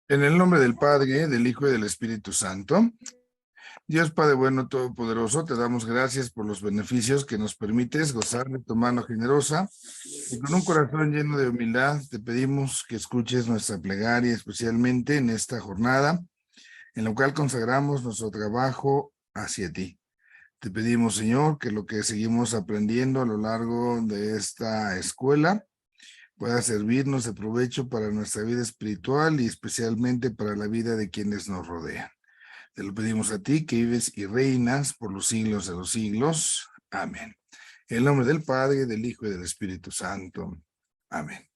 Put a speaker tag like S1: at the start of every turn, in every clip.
S1: En el nombre del Padre, del Hijo y del Espíritu Santo. Dios Padre bueno, todopoderoso, te damos gracias por los beneficios que nos permites gozar de tu mano generosa y con un corazón lleno de humildad te pedimos que escuches nuestra plegaria, especialmente en esta jornada, en la cual consagramos nuestro trabajo hacia ti. Te pedimos, Señor, que lo que seguimos aprendiendo a lo largo de esta escuela pueda servirnos de provecho para nuestra vida espiritual y especialmente para la vida de quienes nos rodean. Te lo pedimos a ti, que vives y reinas por los siglos de los siglos. Amén. En el nombre del Padre, del Hijo y del Espíritu Santo. Amén.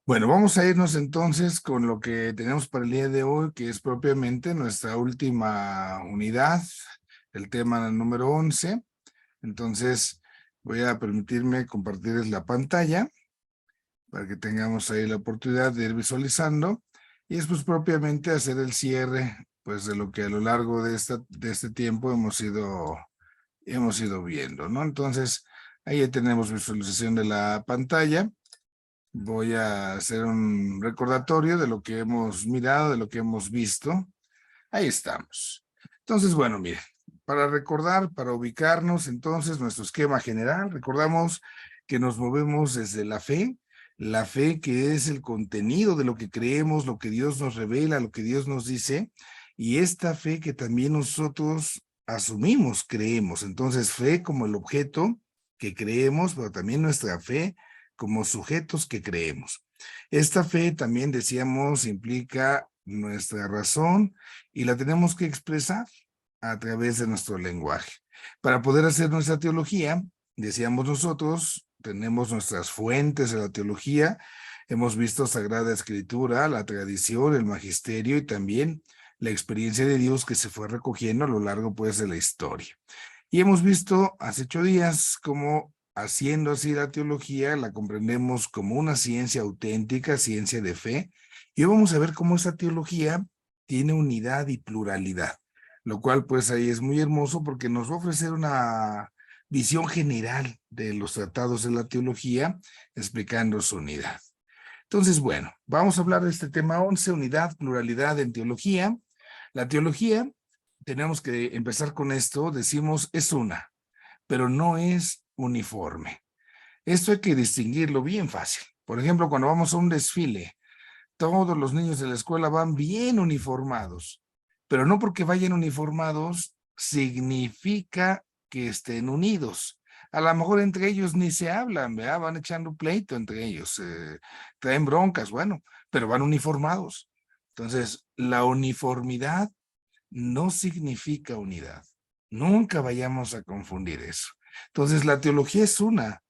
S1: Bueno, vamos a irnos entonces con lo que tenemos para el día de hoy, que es propiamente nuestra última unidad, el tema número 11. Entonces, voy a permitirme compartirles la pantalla para que tengamos ahí la oportunidad de ir visualizando y después propiamente hacer el cierre pues de lo que a lo largo de este tiempo hemos ido viendo, ¿no? Entonces, ahí ya tenemos visualización de la pantalla. Voy a hacer un recordatorio de lo que hemos mirado, de lo que hemos visto. Ahí estamos. Entonces, bueno, miren, para recordar, para ubicarnos, entonces, nuestro esquema general, recordamos que nos movemos desde la fe que es el contenido de lo que creemos, lo que Dios nos revela, lo que Dios nos dice, y esta fe que también nosotros asumimos, creemos. Entonces, fe como el objeto que creemos, pero también nuestra fe como sujetos que creemos. Esta fe también, decíamos, implica nuestra razón y la tenemos que expresar a través de nuestro lenguaje. Para poder hacer nuestra teología, decíamos nosotros, tenemos nuestras fuentes de la teología, hemos visto Sagrada Escritura, la tradición, el magisterio y también la experiencia de Dios que se fue recogiendo a lo largo pues de la historia. Y hemos visto hace 8 días cómo haciendo así la teología la comprendemos como una ciencia auténtica, ciencia de fe, y hoy vamos a ver cómo esa teología tiene unidad y pluralidad, lo cual pues ahí es muy hermoso porque nos va a ofrecer una visión general de los tratados de la teología explicando su unidad. Entonces, bueno, vamos a hablar de este tema 11, unidad, pluralidad en teología. La teología, tenemos que empezar con esto, decimos es una, pero no es uniforme. Esto hay que distinguirlo bien fácil. Por ejemplo, cuando vamos a un desfile, todos los niños de la escuela van bien uniformados, pero no porque vayan uniformados significa que estén unidos. A lo mejor entre ellos ni se hablan, ¿verdad? Van echando pleito entre ellos, traen broncas, bueno, pero van uniformados. Entonces, la uniformidad no significa unidad. Nunca vayamos a confundir eso. Entonces, la teología es una,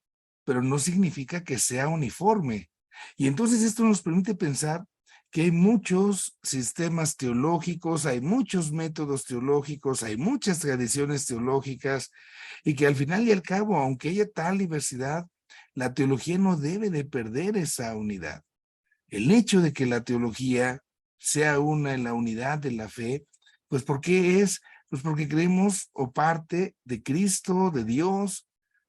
S1: pero no significa que sea uniforme. Y entonces esto nos permite pensar que hay muchos sistemas teológicos, hay muchos métodos teológicos, hay muchas tradiciones teológicas, y que al final y al cabo, aunque haya tal diversidad, la teología no debe de perder esa unidad. El hecho de que la teología sea una en la unidad de la fe, pues ¿por qué es? Pues porque creemos o parte de Cristo, de Dios,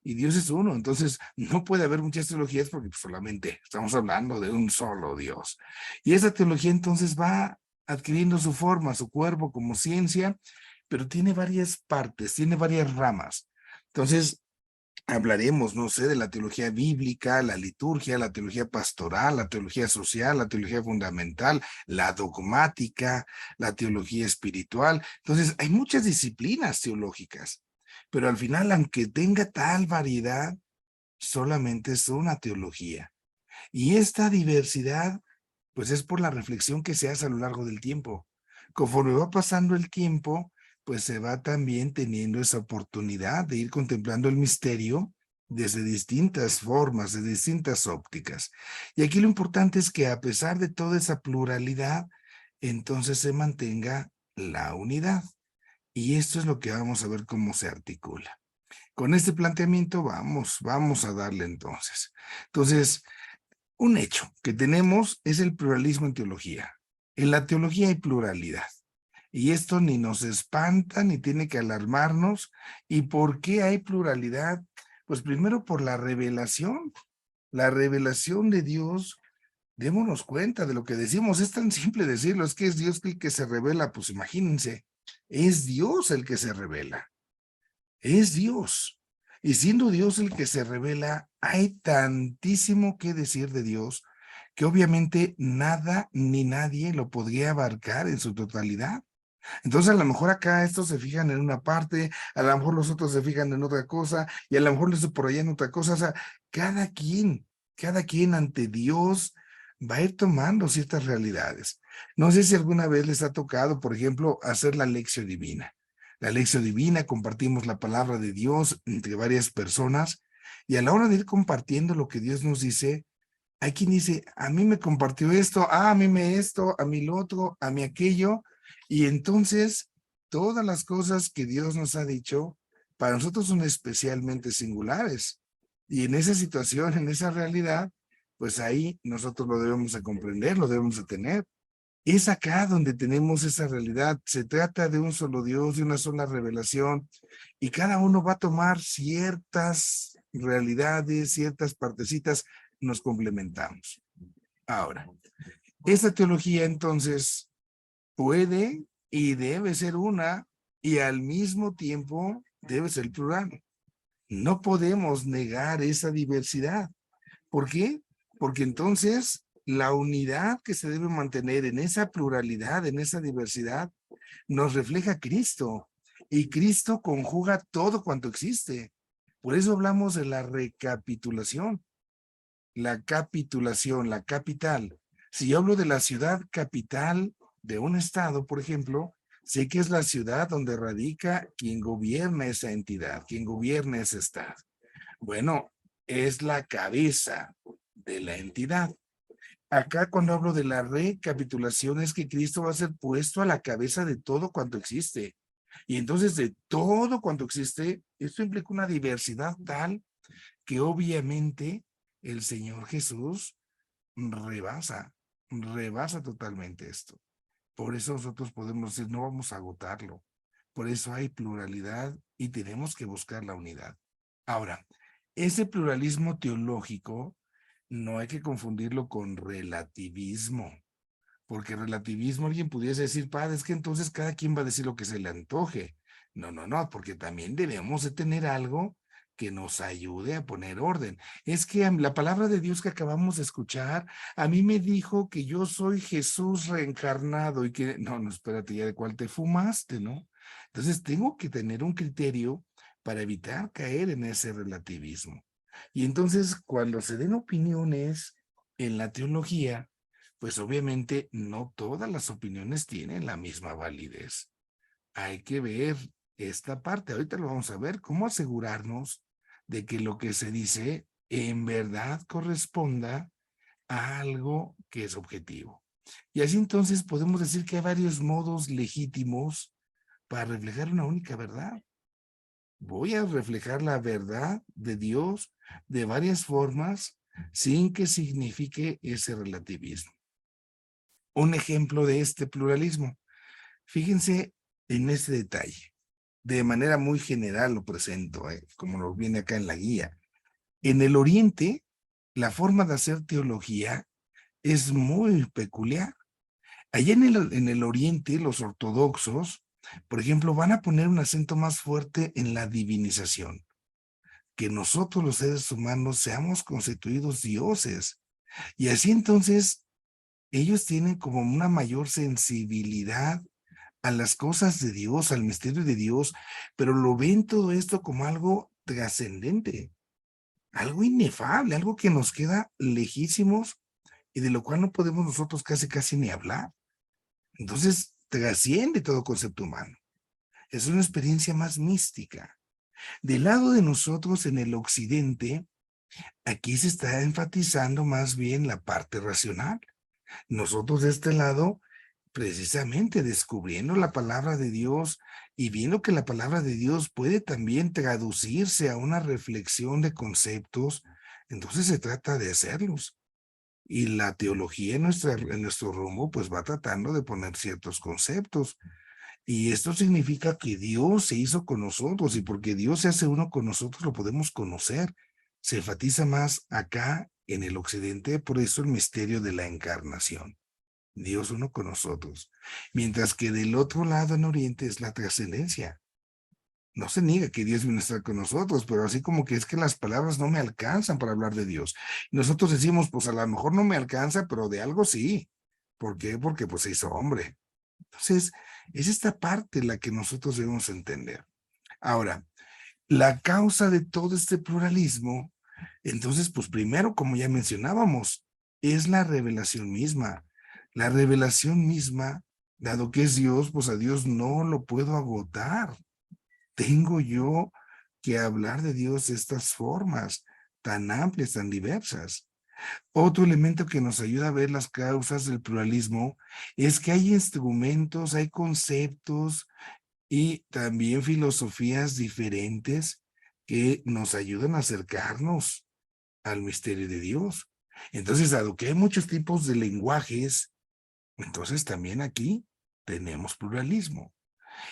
S1: y Dios es uno. Entonces, no puede haber muchas teologías porque pues, solamente estamos hablando de un solo Dios. Y esa teología entonces va adquiriendo su forma, su cuerpo como ciencia, pero tiene varias partes, tiene varias ramas. Entonces, hablaremos, no sé, de la teología bíblica, la liturgia, la teología pastoral, la teología social, la teología fundamental, la dogmática, la teología espiritual. Entonces, hay muchas disciplinas teológicas, pero al final, aunque tenga tal variedad, solamente es una teología. Y esta diversidad, pues es por la reflexión que se hace a lo largo del tiempo. Conforme va pasando el tiempo, pues se va también teniendo esa oportunidad de ir contemplando el misterio desde distintas formas, de distintas ópticas. Y aquí lo importante es que a pesar de toda esa pluralidad, entonces se mantenga la unidad. Y esto es lo que vamos a ver cómo se articula. Con este planteamiento vamos a darle entonces. Entonces, un hecho que tenemos es el pluralismo en teología. En la teología hay pluralidad. Y esto ni nos espanta ni tiene que alarmarnos. ¿Y por qué hay pluralidad? Pues primero por la revelación de Dios démonos cuenta de lo que decimos. Es tan simple decirlo, es que es Dios el que se revela. Pues imagínense, es Dios el que se revela, es Dios. Y siendo Dios el que se revela, hay tantísimo que decir de Dios que obviamente nada ni nadie lo podría abarcar en su totalidad. Entonces, a lo mejor acá estos se fijan en una parte, a lo mejor los otros se fijan en otra cosa, y a lo mejor les por allá en otra cosa. O sea, cada quien ante Dios va a ir tomando ciertas realidades. No sé si alguna vez les ha tocado, por ejemplo, hacer la lección divina. La lección divina, compartimos la palabra de Dios entre varias personas, y a la hora de ir compartiendo lo que Dios nos dice, hay quien dice, a mí me compartió esto, a mí me esto, a mí lo otro, a mí aquello, y entonces todas las cosas que Dios nos ha dicho, para nosotros son especialmente singulares. Y en esa situación, en esa realidad, pues ahí nosotros lo debemos de comprender, lo debemos de tener. Es acá donde tenemos esa realidad. Se trata de un solo Dios, de una sola revelación, y cada uno va a tomar ciertas realidades, ciertas partecitas, nos complementamos. Ahora, esta teología entonces puede y debe ser una, y al mismo tiempo debe ser plural. No podemos negar esa diversidad. ¿Por qué? Porque entonces la unidad que se debe mantener en esa pluralidad, en esa diversidad, nos refleja a Cristo, y Cristo conjuga todo cuanto existe. Por eso hablamos de la recapitulación, la capital. Si yo hablo de la ciudad capital de un estado, por ejemplo, sé que es la ciudad donde radica quien gobierna esa entidad, quien gobierna ese estado. Bueno, es la cabeza de la entidad. Acá cuando hablo de la recapitulación es que Cristo va a ser puesto a la cabeza de todo cuanto existe. Y entonces de todo cuanto existe, esto implica una diversidad tal que obviamente el Señor Jesús rebasa totalmente esto. Por eso nosotros podemos decir, no vamos a agotarlo. Por eso hay pluralidad y tenemos que buscar la unidad. Ahora, ese pluralismo teológico no hay que confundirlo con relativismo, porque relativismo alguien pudiese decir, padre, es que entonces cada quien va a decir lo que se le antoje. No, no, no, porque también debemos de tener algo que nos ayude a poner orden. Es que la palabra de Dios que acabamos de escuchar, a mí me dijo que yo soy Jesús reencarnado y que, no, no, espérate, ya de cuál te fumaste, ¿no? Entonces tengo que tener un criterio para evitar caer en ese relativismo. Y entonces cuando se den opiniones en la teología, pues obviamente no todas las opiniones tienen la misma validez. Hay que ver esta parte. Ahorita lo vamos a ver, cómo asegurarnos de que lo que se dice en verdad corresponda a algo que es objetivo. Y así entonces podemos decir que hay varios modos legítimos para reflejar una única verdad. Voy a reflejar la verdad de Dios de varias formas sin que signifique ese relativismo. Un ejemplo de este pluralismo. Fíjense en este detalle. De manera muy general lo presento, como lo viene acá en la guía. En el Oriente, la forma de hacer teología es muy peculiar. Allá en el Oriente, los ortodoxos, por ejemplo, van a poner un acento más fuerte en la divinización, que nosotros los seres humanos seamos constituidos dioses. Y así entonces, ellos tienen como una mayor sensibilidad a las cosas de Dios, al misterio de Dios, pero lo ven todo esto como algo trascendente, algo inefable, algo que nos queda lejísimos y de lo cual no podemos nosotros casi ni hablar. Entonces, trasciende todo concepto humano. Es una experiencia más mística. Del lado de nosotros en el occidente, aquí se está enfatizando más bien la parte racional. Nosotros de este lado, precisamente descubriendo la palabra de Dios y viendo que la palabra de Dios puede también traducirse a una reflexión de conceptos, entonces se trata de hacerlos. Y la teología en nuestro rumbo pues va tratando de poner ciertos conceptos. Y esto significa que Dios se hizo con nosotros, y porque Dios se hace uno con nosotros lo podemos conocer. Se enfatiza más acá en el occidente, por eso el misterio de la encarnación. Dios uno con nosotros. Mientras que del otro lado en Oriente es la trascendencia. No se niega que Dios viene a estar con nosotros, pero así como que es que las palabras no me alcanzan para hablar de Dios. Y nosotros decimos, pues a lo mejor no me alcanza, pero de algo sí. ¿Por qué? Porque pues se hizo hombre. Entonces, es esta parte la que nosotros debemos entender. Ahora, la causa de todo este pluralismo, entonces, pues primero, como ya mencionábamos, es la revelación misma. La revelación misma, dado que es Dios, pues a Dios no lo puedo agotar. Tengo yo que hablar de Dios de estas formas tan amplias, tan diversas. Otro elemento que nos ayuda a ver las causas del pluralismo es que hay instrumentos, hay conceptos y también filosofías diferentes que nos ayudan a acercarnos al misterio de Dios. Entonces, dado que hay muchos tipos de lenguajes, entonces también aquí tenemos pluralismo.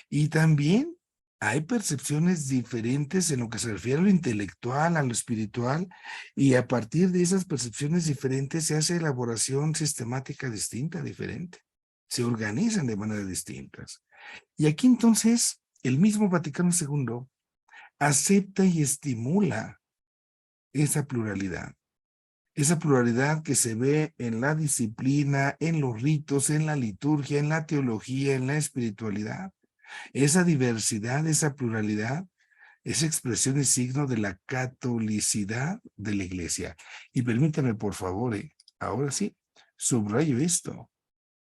S1: Y también hay percepciones diferentes en lo que se refiere a lo intelectual, a lo espiritual, y a partir de esas percepciones diferentes se hace elaboración sistemática distinta, diferente. Se organizan de maneras distintas. Y aquí entonces el mismo Vaticano II acepta y estimula esa pluralidad que se ve en la disciplina, en los ritos, en la liturgia, en la teología, en la espiritualidad. Esa diversidad, esa pluralidad, es expresión y signo de la catolicidad de la Iglesia. Y permítame, por favor, ahora sí, subrayo esto.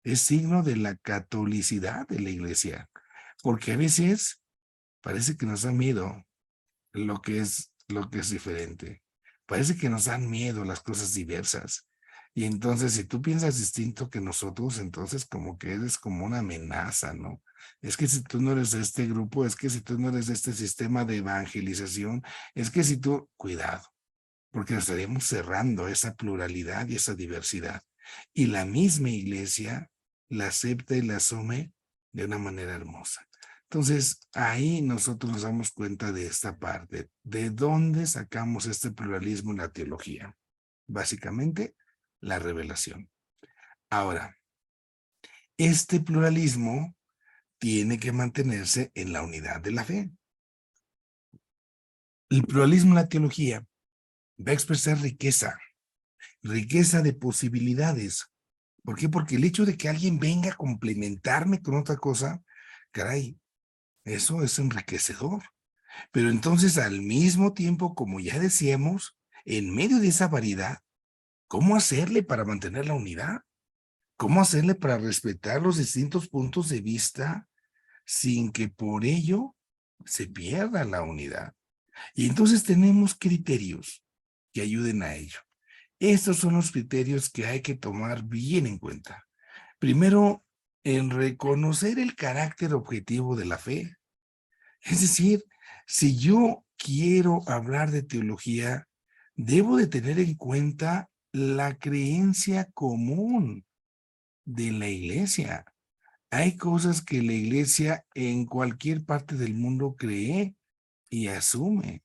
S1: Es signo de la catolicidad de la Iglesia. Porque a veces parece que nos da miedo lo que es diferente. Parece que nos dan miedo las cosas diversas. Y entonces, si tú piensas distinto que nosotros, entonces como que eres como una amenaza, ¿no? Es que si tú no eres de este grupo, es que si tú no eres de este sistema de evangelización, es que si tú, cuidado, porque nos estaríamos cerrando esa pluralidad y esa diversidad. Y la misma iglesia la acepta y la asume de una manera hermosa. Entonces, ahí nosotros nos damos cuenta de esta parte, de dónde sacamos este pluralismo en la teología. Básicamente, la revelación. Ahora, este pluralismo tiene que mantenerse en la unidad de la fe. El pluralismo en la teología va a expresar riqueza de posibilidades. ¿Por qué? Porque el hecho de que alguien venga a complementarme con otra cosa, caray, eso es enriquecedor. Pero entonces, al mismo tiempo, como ya decíamos, en medio de esa variedad, ¿cómo hacerle para mantener la unidad? ¿Cómo hacerle para respetar los distintos puntos de vista sin que por ello se pierda la unidad? Y entonces tenemos criterios que ayuden a ello. Estos son los criterios que hay que tomar bien en cuenta. Primero, en reconocer el carácter objetivo de la fe. Es decir, si yo quiero hablar de teología, debo de tener en cuenta la creencia común de la iglesia. Hay cosas que la iglesia en cualquier parte del mundo cree y asume,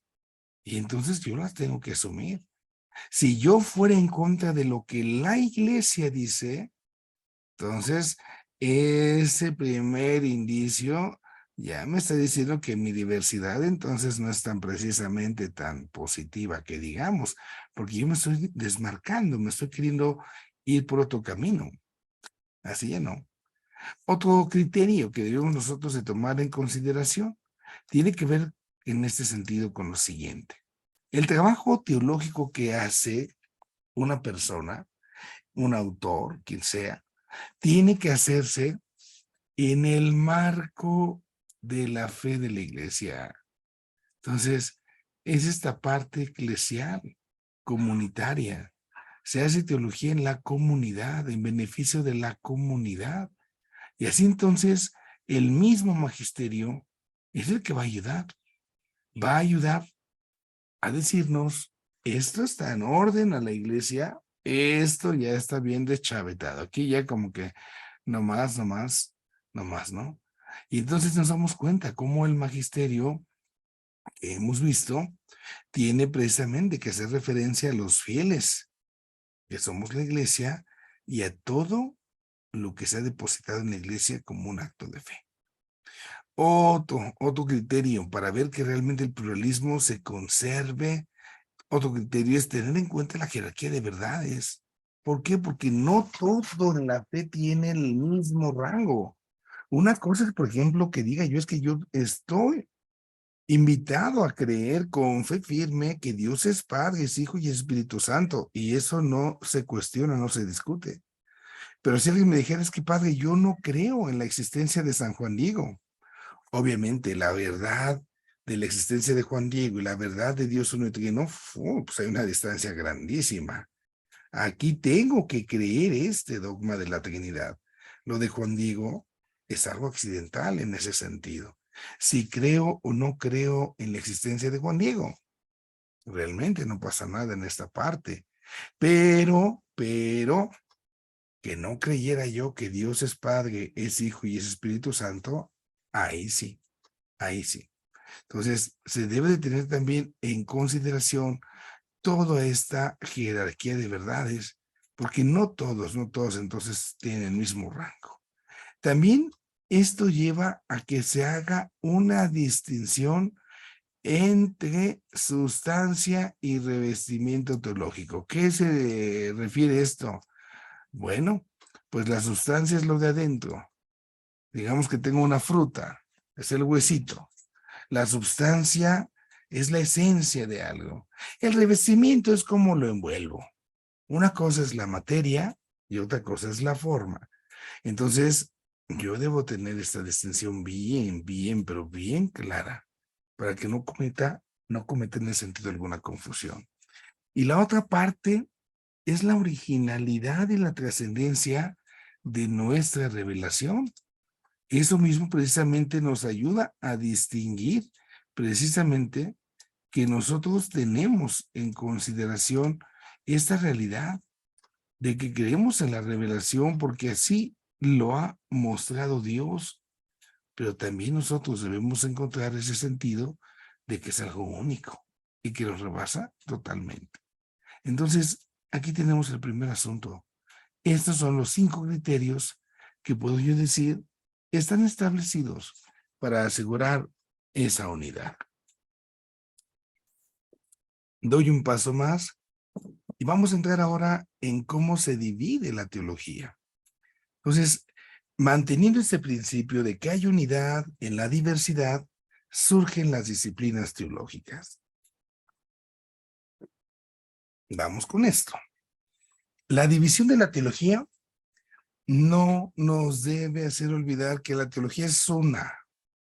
S1: y entonces yo las tengo que asumir. Si yo fuera en contra de lo que la iglesia dice, entonces ese primer indicio ya me está diciendo que mi diversidad entonces no es tan precisamente tan positiva que digamos, porque yo me estoy desmarcando, me estoy queriendo ir por otro camino. Así ya no. Otro criterio que debemos nosotros de tomar en consideración tiene que ver en este sentido con lo siguiente. El trabajo teológico que hace una persona, un autor, quien sea, tiene que hacerse en el marco de la fe de la iglesia. Entonces, es esta parte eclesial, comunitaria. Se hace teología en la comunidad, en beneficio de la comunidad. Y así entonces, el mismo magisterio es el que va a ayudar. Va a ayudar a decirnos, esto está en orden a la iglesia, esto ya está bien deschavetado. Aquí ya como que nomás, ¿no? Y entonces nos damos cuenta cómo el magisterio que hemos visto tiene precisamente que hacer referencia a los fieles, que somos la iglesia, y a todo lo que se ha depositado en la iglesia como un acto de fe. Otro criterio para ver que realmente el pluralismo se conserve, otro criterio es tener en cuenta la jerarquía de verdades. ¿Por qué? Porque no todo en la fe tiene el mismo rango. Una cosa es, por ejemplo, que diga yo es que yo estoy invitado a creer con fe firme que Dios es Padre, es Hijo y Espíritu Santo, y eso no se cuestiona, no se discute. Pero si alguien me dijera, es que Padre, yo no creo en la existencia de San Juan Diego. Obviamente, la verdad de la existencia de Juan Diego y la verdad de Dios uno y trino, pues hay una distancia grandísima. Aquí tengo que creer este dogma de la Trinidad. Lo de Juan Diego es algo accidental en ese sentido. Si creo o no creo en la existencia de Juan Diego, realmente no pasa nada en esta parte. Pero, que no creyera yo que Dios es Padre, es Hijo y es Espíritu Santo, ahí sí, ahí sí. Entonces, se debe de tener también en consideración toda esta jerarquía de verdades, porque no todos entonces tienen el mismo rango. También esto lleva a que se haga una distinción entre sustancia y revestimiento teológico. ¿Qué se refiere esto? Bueno, pues la sustancia es lo de adentro. Digamos que tengo una fruta, es el huesito. La sustancia es la esencia de algo. El revestimiento es como lo envuelvo. Una cosa es la materia y otra cosa es la forma. Entonces, yo debo tener esta distinción pero bien clara, para que no cometa en ese sentido alguna confusión. Y la otra parte es la originalidad y la trascendencia de nuestra revelación. Eso mismo precisamente nos ayuda a distinguir precisamente que nosotros tenemos en consideración esta realidad de que creemos en la revelación porque así lo ha mostrado Dios, pero también nosotros debemos encontrar ese sentido de que es algo único y que nos rebasa totalmente. Entonces, aquí tenemos el primer asunto. Estos son los 5 criterios que puedo yo decir están establecidos para asegurar esa unidad. Doy un paso más y vamos a entrar ahora en cómo se divide la teología. Entonces, manteniendo este principio de que hay unidad en la diversidad, surgen las disciplinas teológicas. Vamos con esto. La división de la teología no nos debe hacer olvidar que la teología es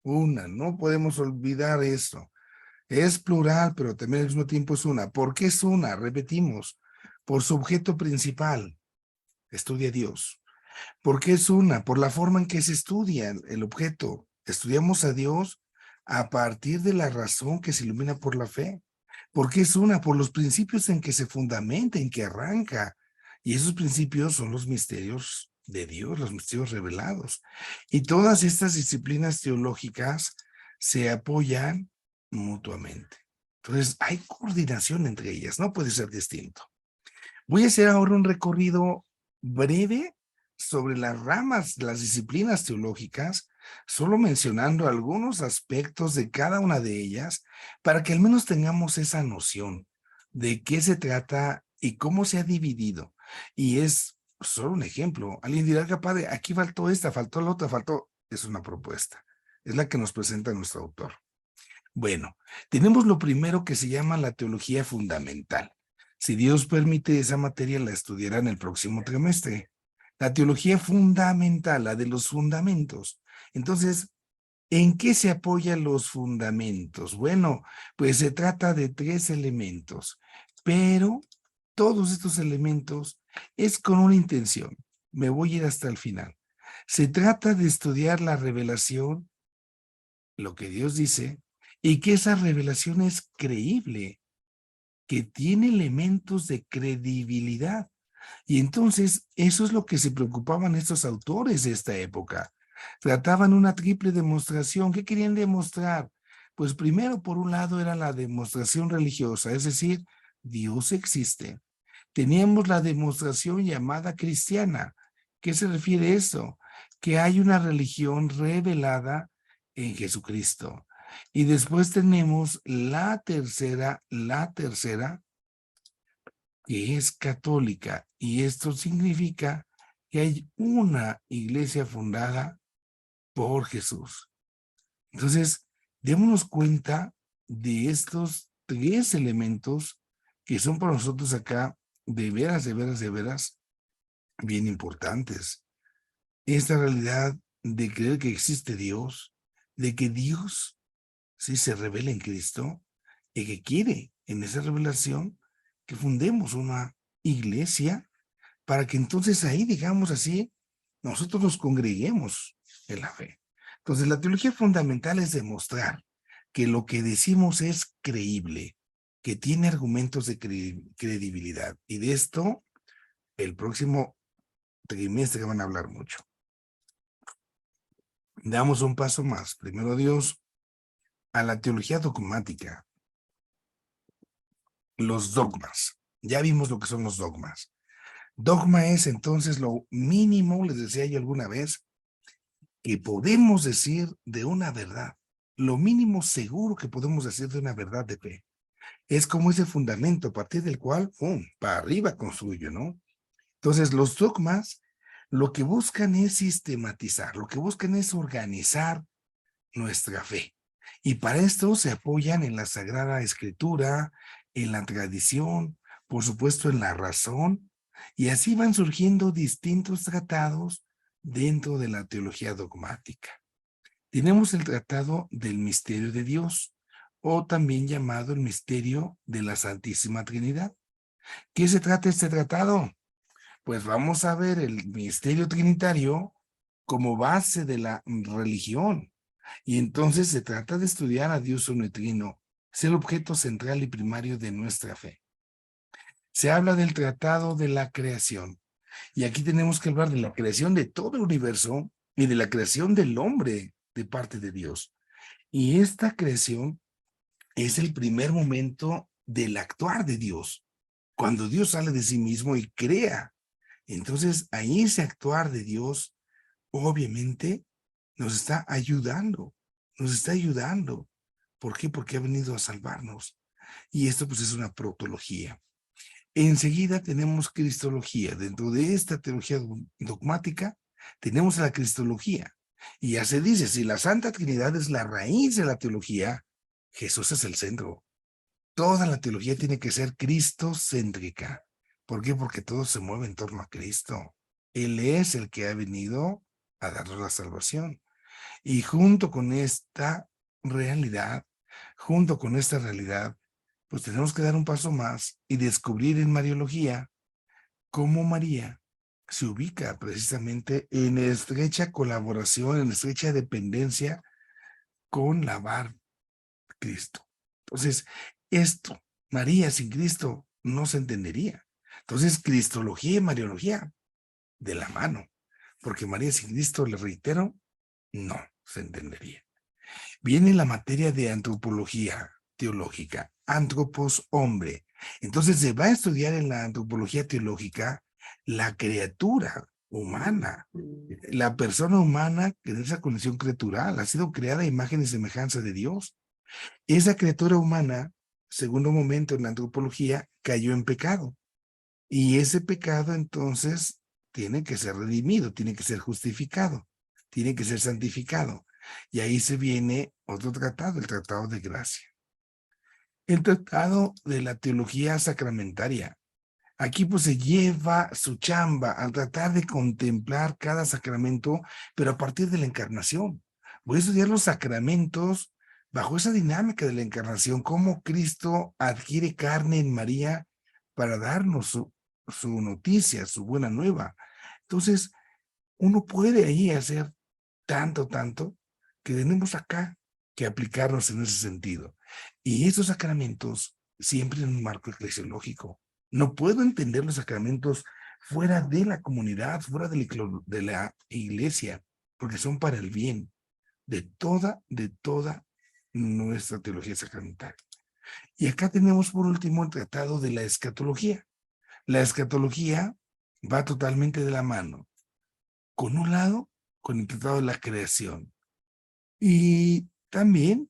S1: no podemos olvidar esto. Es plural, pero también al mismo tiempo es una. ¿Por qué es una? Repetimos, por su objeto principal, estudia a Dios. ¿Por qué es una? Por la forma en que se estudia el objeto. Estudiamos a Dios a partir de la razón que se ilumina por la fe. ¿Por qué es una? Por los principios en que se fundamenta, en que arranca. Y esos principios son los misterios de Dios, los misterios revelados. Y todas estas disciplinas teológicas se apoyan mutuamente. Entonces, hay coordinación entre ellas, no puede ser distinto. Voy a hacer ahora un recorrido breve sobre las ramas, las disciplinas teológicas, solo mencionando algunos aspectos de cada una de ellas, para que al menos tengamos esa noción de qué se trata y cómo se ha dividido. Y es solo un ejemplo. Alguien dirá, padre, aquí faltó esta, faltó la otra, faltó. Es una propuesta. Es la que nos presenta nuestro autor. Bueno, tenemos lo primero que se llama la teología fundamental. Si Dios permite, esa materia la estudiarán el próximo trimestre. La teología fundamental, la de los fundamentos. Entonces, ¿en qué se apoyan los fundamentos? Bueno, pues se trata de 3 elementos, pero todos estos elementos es con una intención. Me voy a ir hasta el final. Se trata de estudiar la revelación, lo que Dios dice, y que esa revelación es creíble, que tiene elementos de credibilidad. Y entonces eso es lo que se preocupaban estos autores de esta época. Trataban una triple demostración. ¿Qué querían demostrar? Pues primero, por un lado, era la demostración religiosa, es decir, Dios existe. teníamos la demostración llamada cristiana. ¿Qué se refiere a eso? Que hay una religión revelada en Jesucristo. Y después tenemos la tercera, que es católica. Y esto significa que hay una iglesia fundada por Jesús. Entonces, démonos cuenta de estos tres elementos que son para nosotros acá de veras, de veras, de veras, bien importantes. Esta realidad de creer que existe Dios, de que Dios sí se revela en Cristo y que quiere en esa revelación que fundemos una iglesia para que entonces ahí, digamos así, nosotros nos congreguemos en la fe. Entonces, la teología fundamental es demostrar que lo que decimos es creíble, que tiene argumentos de credibilidad. Y de esto, el próximo trimestre van a hablar mucho. Damos un paso más. Primero Dios, a la teología dogmática. Los dogmas. Ya vimos lo que son los dogmas. Dogma es entonces lo mínimo, les decía yo alguna vez, que podemos decir de una verdad. Lo mínimo seguro que podemos decir de una verdad de fe. Es como ese fundamento a partir del cual, para arriba construyo, ¿no? Entonces, los dogmas lo que buscan es sistematizar, lo que buscan es organizar nuestra fe. Y para esto se apoyan en la Sagrada Escritura, en la tradición, por supuesto en la razón, y así van surgiendo distintos tratados dentro de la teología dogmática. Tenemos el tratado del misterio de Dios, o también llamado el misterio de la Santísima Trinidad. ¿Qué se trata este tratado? Pues vamos a ver el misterio trinitario como base de la religión. Y entonces se trata de estudiar a Dios uno-trino, es el objeto central y primario de nuestra fe. Se habla del tratado de la creación. Y aquí tenemos que hablar de la creación de todo el universo y de la creación del hombre de parte de Dios. Y esta creación es el primer momento del actuar de Dios. Cuando Dios sale de sí mismo y crea. Entonces, ahí ese actuar de Dios, obviamente, nos está ayudando. Nos está ayudando. ¿Por qué? Porque ha venido a salvarnos. Y esto pues es una protología. Enseguida tenemos cristología. Dentro de esta teología dogmática tenemos la cristología. Y ya se dice, si la Santa Trinidad es la raíz de la teología, Jesús es el centro. Toda la teología tiene que ser cristocéntrica. ¿Por qué? Porque todo se mueve en torno a Cristo. Él es el que ha venido a darnos la salvación. Y junto con esta realidad, pues tenemos que dar un paso más y descubrir en Mariología cómo María se ubica precisamente en estrecha colaboración, en estrecha dependencia con la var Cristo. Entonces, esto, María sin Cristo, no se entendería. Entonces, Cristología y Mariología, de la mano. Porque María sin Cristo, le reitero, no se entendería. Viene la materia de antropología teológica, antropos, hombre. Entonces se va a estudiar en la antropología teológica la criatura humana, la persona humana en esa condición criatural ha sido creada a imagen y semejanza de Dios. Esa criatura humana, segundo momento en la antropología, cayó en pecado. Y ese pecado entonces tiene que ser redimido, tiene que ser justificado, tiene que ser santificado. Y ahí se viene otro tratado, el tratado de gracia. El tratado de la teología sacramentaria. Aquí pues se lleva su chamba al tratar de contemplar cada sacramento, pero a partir de la encarnación. Voy a estudiar los sacramentos bajo esa dinámica de la encarnación, cómo Cristo adquiere carne en María para darnos su noticia, su buena nueva. Entonces, uno puede ahí hacer tanto, que tenemos acá que aplicarnos en ese sentido. Y estos sacramentos siempre en un marco eclesiológico. No puedo entender los sacramentos fuera de la comunidad, fuera de la iglesia, porque son para el bien de toda nuestra teología sacramental. Y acá tenemos por último el tratado de la escatología. La escatología va totalmente de la mano. Con un lado, con el tratado de la creación. Y también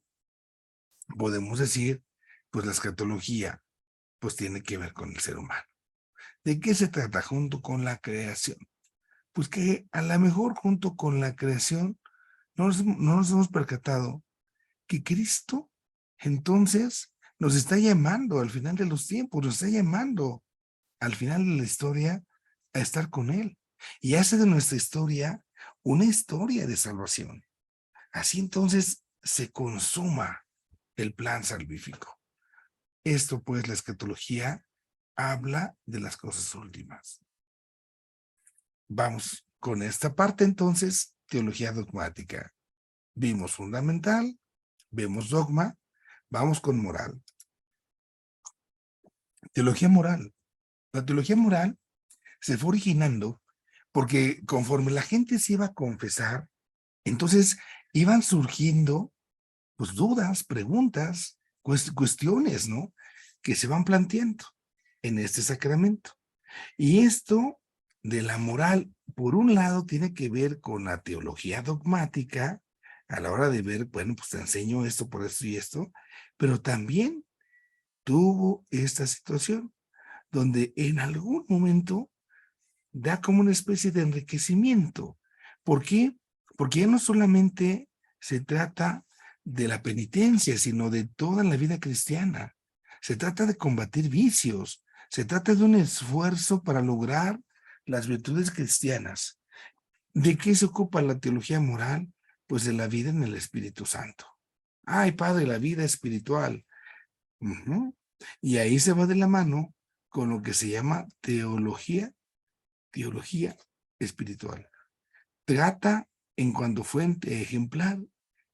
S1: podemos decir, pues la escatología, pues tiene que ver con el ser humano. ¿De qué se trata junto con la creación? Pues que a lo mejor junto con la creación no nos hemos percatado que Cristo entonces nos está llamando al final de los tiempos, nos está llamando al final de la historia a estar con Él. Y hace de nuestra historia una historia de salvación. Así entonces se consuma el plan salvífico. Esto pues la escatología habla de las cosas últimas. Vamos con esta parte entonces, teología dogmática. Vimos fundamental, vemos dogma, vamos con moral. Teología moral. La teología moral se fue originando porque conforme la gente se iba a confesar, entonces iban surgiendo pues dudas, preguntas, cuestiones, ¿no? Que se van planteando en este sacramento. Y esto de la moral, por un lado, tiene que ver con la teología dogmática, a la hora de ver, bueno, pues te enseño esto por esto y esto, pero también tuvo esta situación donde en algún momento da como una especie de enriquecimiento. ¿Por qué? Porque ya no solamente se trata de la penitencia, sino de toda la vida cristiana. Se trata de combatir vicios, se trata de un esfuerzo para lograr las virtudes cristianas. ¿De qué se ocupa la teología moral? Pues de la vida en el Espíritu Santo. Ay, Padre, la vida espiritual. Uh-huh. Y ahí se va de la mano con lo que se llama teología espiritual. Trata en cuanto fuente ejemplar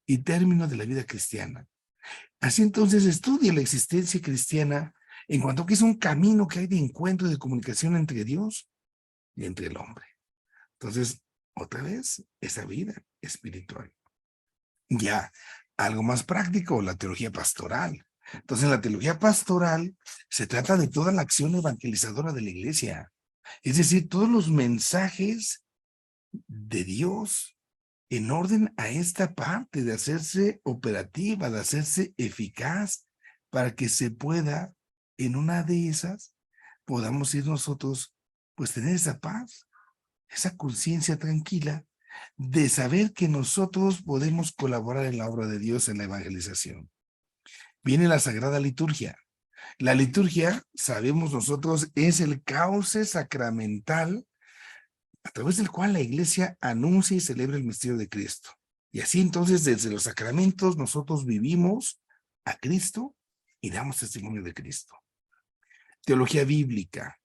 S1: y término de la vida cristiana. Así entonces estudia la existencia cristiana en cuanto que es un camino que hay de encuentro y de comunicación entre Dios y entre el hombre. Entonces, otra vez, esa vida espiritual. Ya, algo más práctico, la teología pastoral. Entonces, la teología pastoral se trata de toda la acción evangelizadora de la iglesia. Es decir, todos los mensajes de Dios en orden a esta parte de hacerse operativa, de hacerse eficaz, para que se pueda, en una de esas, podamos ir nosotros, pues tener esa paz, esa conciencia tranquila de saber que nosotros podemos colaborar en la obra de Dios en la evangelización. Viene la Sagrada Liturgia. La liturgia, sabemos nosotros, es el cauce sacramental a través del cual la iglesia anuncia y celebra el misterio de Cristo. Y así entonces desde los sacramentos nosotros vivimos a Cristo y damos testimonio de Cristo. Teología bíblica.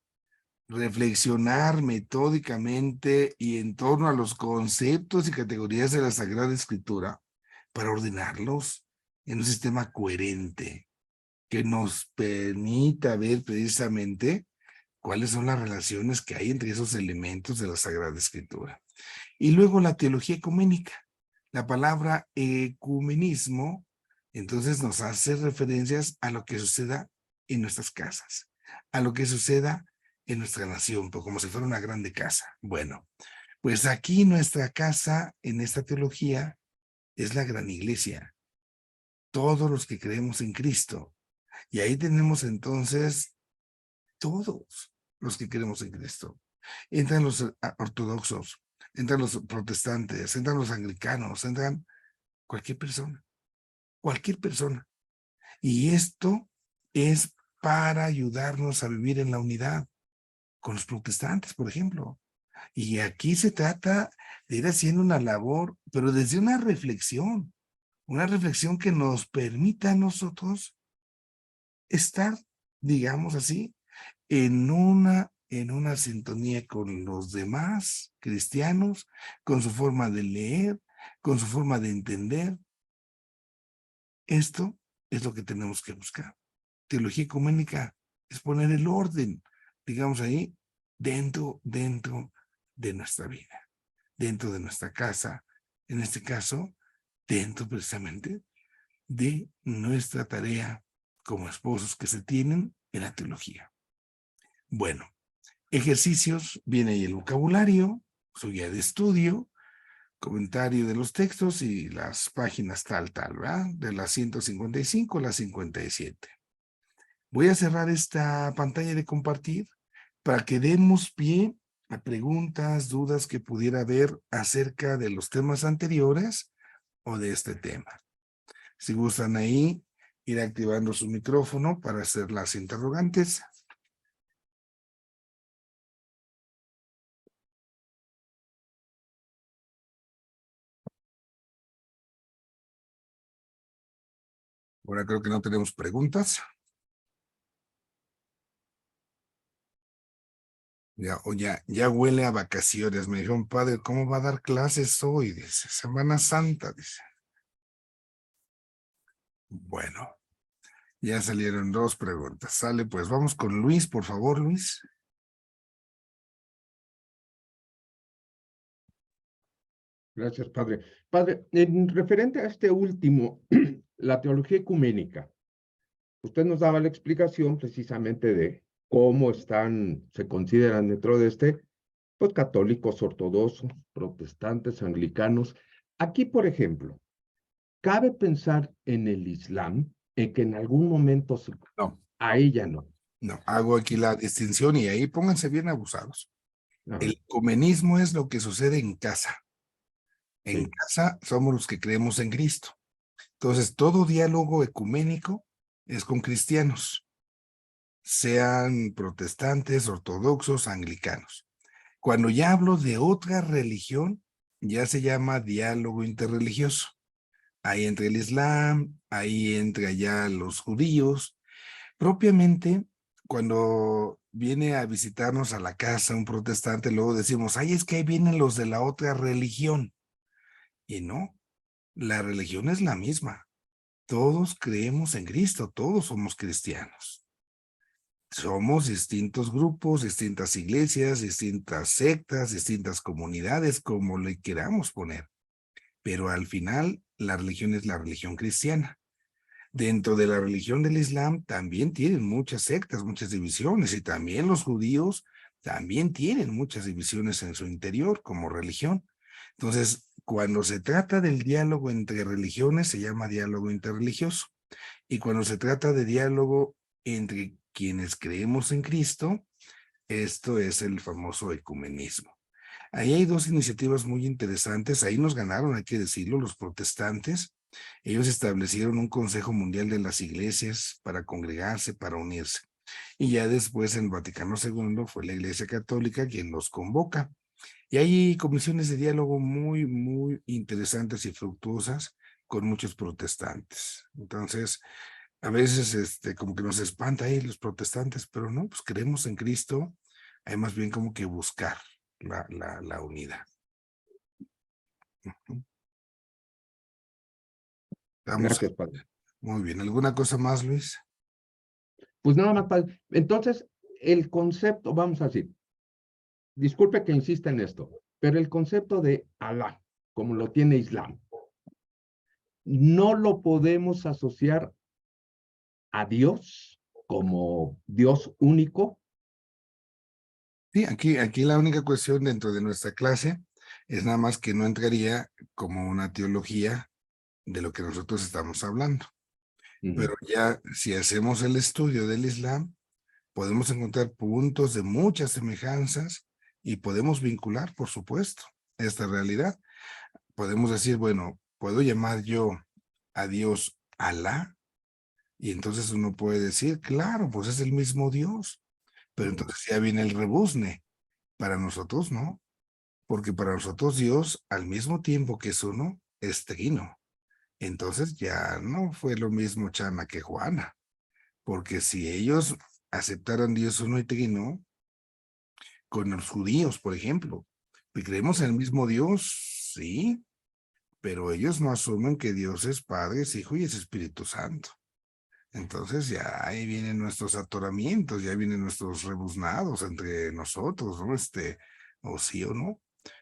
S1: Reflexionar metódicamente y en torno a los conceptos y categorías de la Sagrada Escritura para ordenarlos en un sistema coherente que nos permita ver precisamente cuáles son las relaciones que hay entre esos elementos de la Sagrada Escritura. Y luego la teología ecuménica. La palabra ecumenismo, entonces nos hace referencias a lo que suceda en nuestras casas, a lo que suceda en nuestra nación, pues como si fuera una grande casa. Bueno, pues aquí nuestra casa, en esta teología, es la gran iglesia. Todos los que creemos en Cristo. Y ahí tenemos entonces todos los que creemos en Cristo. Entran los ortodoxos, entran los protestantes, entran los anglicanos, entran cualquier persona. Cualquier persona. Y esto es para ayudarnos a vivir en la unidad con los protestantes, por ejemplo. Y aquí se trata de ir haciendo una labor, pero desde una reflexión que nos permita a nosotros estar, digamos así, en una sintonía con los demás cristianos, con su forma de leer, con su forma de entender. Esto es lo que tenemos que buscar. Teología ecuménica es poner el orden, digamos ahí, dentro de nuestra vida, dentro de nuestra casa, en este caso, dentro precisamente de nuestra tarea como esposos que se tienen en la teología. Bueno, Ejercicios, viene ahí el vocabulario, su guía de estudio, comentario de los textos y las páginas tal, ¿verdad? De las 155 a las 57. Voy a cerrar esta pantalla de compartir para que demos pie a preguntas, dudas que pudiera haber acerca de los temas anteriores o de este tema. Si gustan ahí, ir activando su micrófono para hacer las interrogantes. Ahora creo que no tenemos preguntas. Ya huele a vacaciones. Me dijeron, padre, ¿cómo va a dar clases hoy? Dice, Semana Santa, dice. Bueno, ya salieron dos preguntas. Sale, pues vamos con Luis, por favor, Luis.
S2: Gracias, padre. Padre, en referente a este último, la teología ecuménica, usted nos daba la explicación precisamente de cómo se consideran dentro de pues católicos, ortodoxos, protestantes, anglicanos. Aquí, por ejemplo, cabe pensar en el Islam, en que en algún momento
S1: No,
S2: a ella no.
S1: no, hago aquí la distinción y ahí pónganse bien abusados.
S2: Ajá,
S1: El ecumenismo es lo que sucede en casa. En
S2: sí,
S1: casa somos los que creemos en Cristo. Entonces, todo diálogo ecuménico es con cristianos, sean protestantes, ortodoxos, anglicanos. Cuando ya hablo de otra religión, ya se llama diálogo interreligioso. Ahí entra el Islam, ahí entra ya los judíos. Propiamente, cuando viene a visitarnos a la casa un protestante, luego decimos, ay, es que ahí vienen los de la otra religión. Y no, la religión es la misma. Todos creemos en Cristo, todos somos cristianos. Somos distintos grupos, distintas iglesias, distintas sectas, distintas comunidades, como le queramos poner. Pero al final, la religión es la religión cristiana. Dentro de la religión del Islam también tienen muchas sectas, muchas divisiones, y también los judíos también tienen muchas divisiones en su interior como religión. Entonces, cuando se trata del diálogo entre religiones, se llama diálogo interreligioso. Y cuando se trata de diálogo entre quienes creemos en Cristo, esto es el famoso ecumenismo. Ahí hay dos iniciativas muy interesantes. Ahí nos ganaron, hay que decirlo, los protestantes. Ellos establecieron un Consejo Mundial de las Iglesias para congregarse, para unirse. Y ya después en Vaticano II fue la Iglesia Católica quien los convoca. Y hay comisiones de diálogo muy, muy interesantes y fructuosas con muchos protestantes. Entonces, a veces como que nos espanta ahí los protestantes, pero no, pues creemos en Cristo, hay más bien como que buscar la unidad. Vamos,
S2: gracias, padre.
S1: muy bien. ¿Alguna cosa más, Luis?
S2: Pues nada más, padre. Entonces, el concepto, vamos a decir, disculpe que insista en esto, pero el concepto de Alá, como lo tiene Islam, no lo podemos asociar a Dios como Dios único.
S1: Sí, aquí la única cuestión dentro de nuestra clase es nada más que no entraría como una teología de lo que nosotros estamos hablando. Pero ya si hacemos el estudio del Islam, podemos encontrar puntos de muchas semejanzas y podemos vincular, por supuesto, esta realidad. Podemos decir, bueno, ¿puedo llamar yo a Dios Alá? Y entonces uno puede decir, claro, pues es el mismo Dios. Pero entonces ya viene el rebuzne. Para nosotros no, porque para nosotros Dios, al mismo tiempo que es uno, es trino. Entonces ya no fue lo mismo Chana que Juana, porque si ellos aceptaran Dios uno y trino, con los judíos, por ejemplo, que creemos en el mismo Dios, sí, pero ellos no asumen que Dios es Padre, es Hijo y es Espíritu Santo. Entonces ya ahí vienen nuestros atoramientos, ya vienen nuestros rebuznados entre nosotros, ¿no? O sí o no.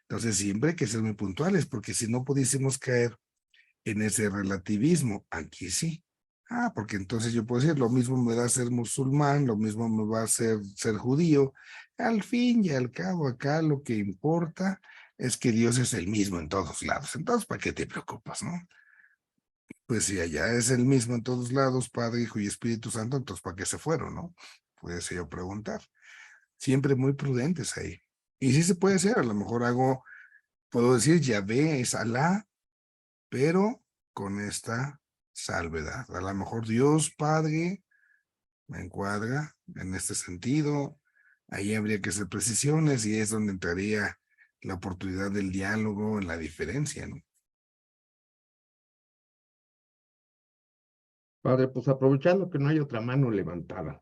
S1: Entonces siempre hay que ser muy puntuales, porque si no pudiésemos caer en ese relativismo, aquí sí. Porque entonces yo puedo decir, lo mismo me da ser musulmán, lo mismo me va a hacer ser judío. Al fin y al cabo, acá lo que importa es que Dios es el mismo en todos lados. Entonces, ¿para qué te preocupas, no? Pues si allá es el mismo en todos lados, Padre, Hijo y Espíritu Santo, entonces ¿para qué se fueron, no? Puede ser yo preguntar. Siempre muy prudentes ahí. Y sí se puede hacer, a lo mejor puedo decir, Yahvé es Alá, pero con esta salvedad. A lo mejor Dios Padre me encuadra en este sentido. Ahí habría que hacer precisiones y es donde entraría la oportunidad del diálogo en la diferencia, ¿no?
S2: Padre, pues aprovechando que no hay otra mano levantada,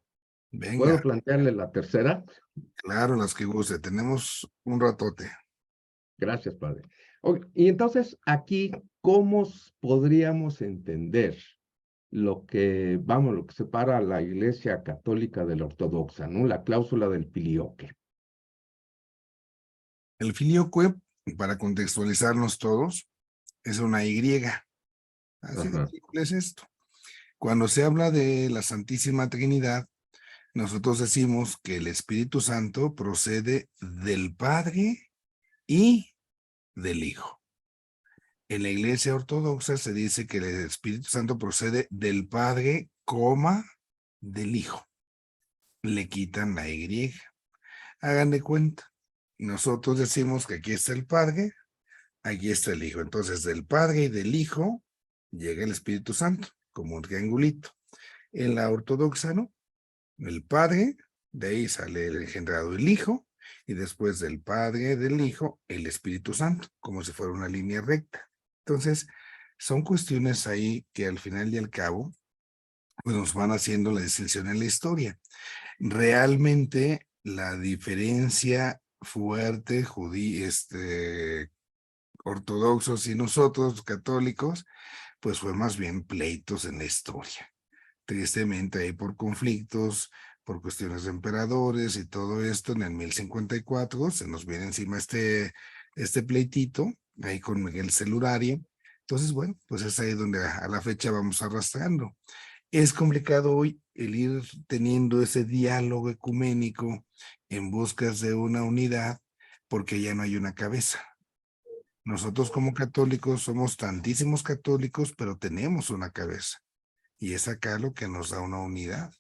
S1: Venga,
S2: ¿puedo plantearle la tercera?
S1: claro, las que guste. Tenemos un ratote.
S2: Gracias, Padre. Y entonces aquí, ¿cómo podríamos entender lo que separa a la Iglesia Católica de la Ortodoxa, ¿no? La cláusula del filioque.
S1: El filioque, para contextualizarnos todos, es una Y. Así de
S2: Ajá.
S1: simple es esto. Cuando se habla de la Santísima Trinidad, nosotros decimos que el Espíritu Santo procede del Padre y del Hijo. En la Iglesia Ortodoxa se dice que el Espíritu Santo procede del Padre, del Hijo. Le quitan la Y. Hagan de cuenta. Nosotros decimos que aquí está el Padre, aquí está el Hijo. Entonces, del Padre y del Hijo llega el Espíritu Santo, como un triangulito. En la ortodoxa, ¿no? El Padre, de ahí sale el engendrado el Hijo, y después del Padre, del Hijo, el Espíritu Santo, como si fuera una línea recta. Entonces, son cuestiones ahí que al final y al cabo, pues nos van haciendo la distinción en la historia. Realmente, la diferencia fuerte, ortodoxos y nosotros, católicos, pues fue más bien pleitos en la historia. Tristemente ahí por conflictos, por cuestiones de emperadores y todo esto, en el 1054 se nos viene encima este pleitito, ahí con Miguel Celurario. Entonces, bueno, pues es ahí donde a la fecha vamos arrastrando. Es complicado hoy el ir teniendo ese diálogo ecuménico en busca de una unidad, porque ya no hay una cabeza. Nosotros como católicos somos tantísimos católicos, pero tenemos una cabeza. Y es acá lo que nos da una unidad.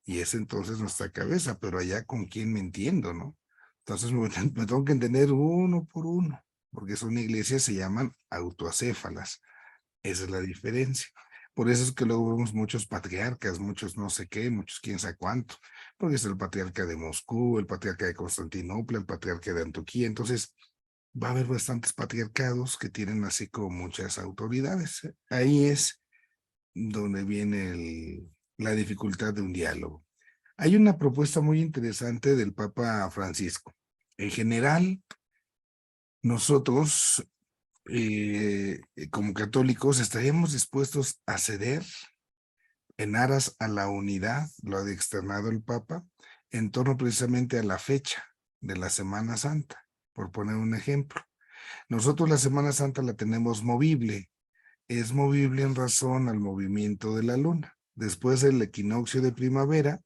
S1: Y es entonces nuestra cabeza, pero allá con quién me entiendo, ¿no? Entonces me tengo que entender uno por uno, porque son iglesias, se llaman autoacéfalas. Esa es la diferencia. Por eso es que luego vemos muchos patriarcas, muchos no sé qué, muchos quién sabe cuánto, porque es el patriarca de Moscú, el patriarca de Constantinopla, el patriarca de Antioquía. Entonces, va a haber bastantes patriarcados que tienen así como muchas autoridades. Ahí es donde viene la dificultad de un diálogo. Hay una propuesta muy interesante del Papa Francisco. En general, nosotros como católicos estaríamos dispuestos a ceder en aras a la unidad, lo ha externado el Papa, en torno precisamente a la fecha de la Semana Santa, por poner un ejemplo. Nosotros la Semana Santa la tenemos movible, es movible en razón al movimiento de la luna. Después del equinoccio de primavera,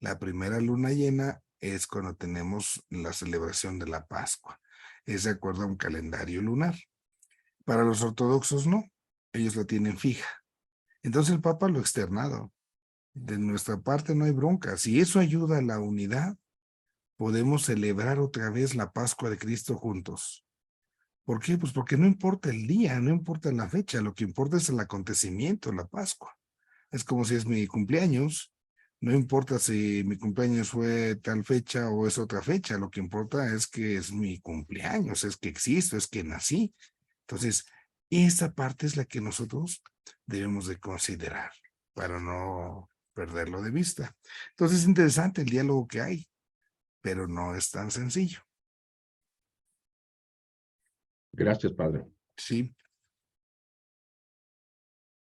S1: la primera luna llena es cuando tenemos la celebración de la Pascua. Es de acuerdo a un calendario lunar. Para los ortodoxos no, ellos la tienen fija. Entonces el Papa lo ha externado. De nuestra parte no hay bronca. Si eso ayuda a la unidad, podemos celebrar otra vez la Pascua de Cristo juntos. ¿Por qué? Pues porque no importa el día, no importa la fecha, lo que importa es el acontecimiento, la Pascua. Es como si es mi cumpleaños, no importa si mi cumpleaños fue tal fecha o es otra fecha, lo que importa es que es mi cumpleaños, es que existo, es que nací. Entonces, esa parte es la que nosotros debemos de considerar para no perderlo de vista. Entonces, es interesante el diálogo que hay, pero no es tan sencillo.
S2: Gracias, Padre.
S1: Sí,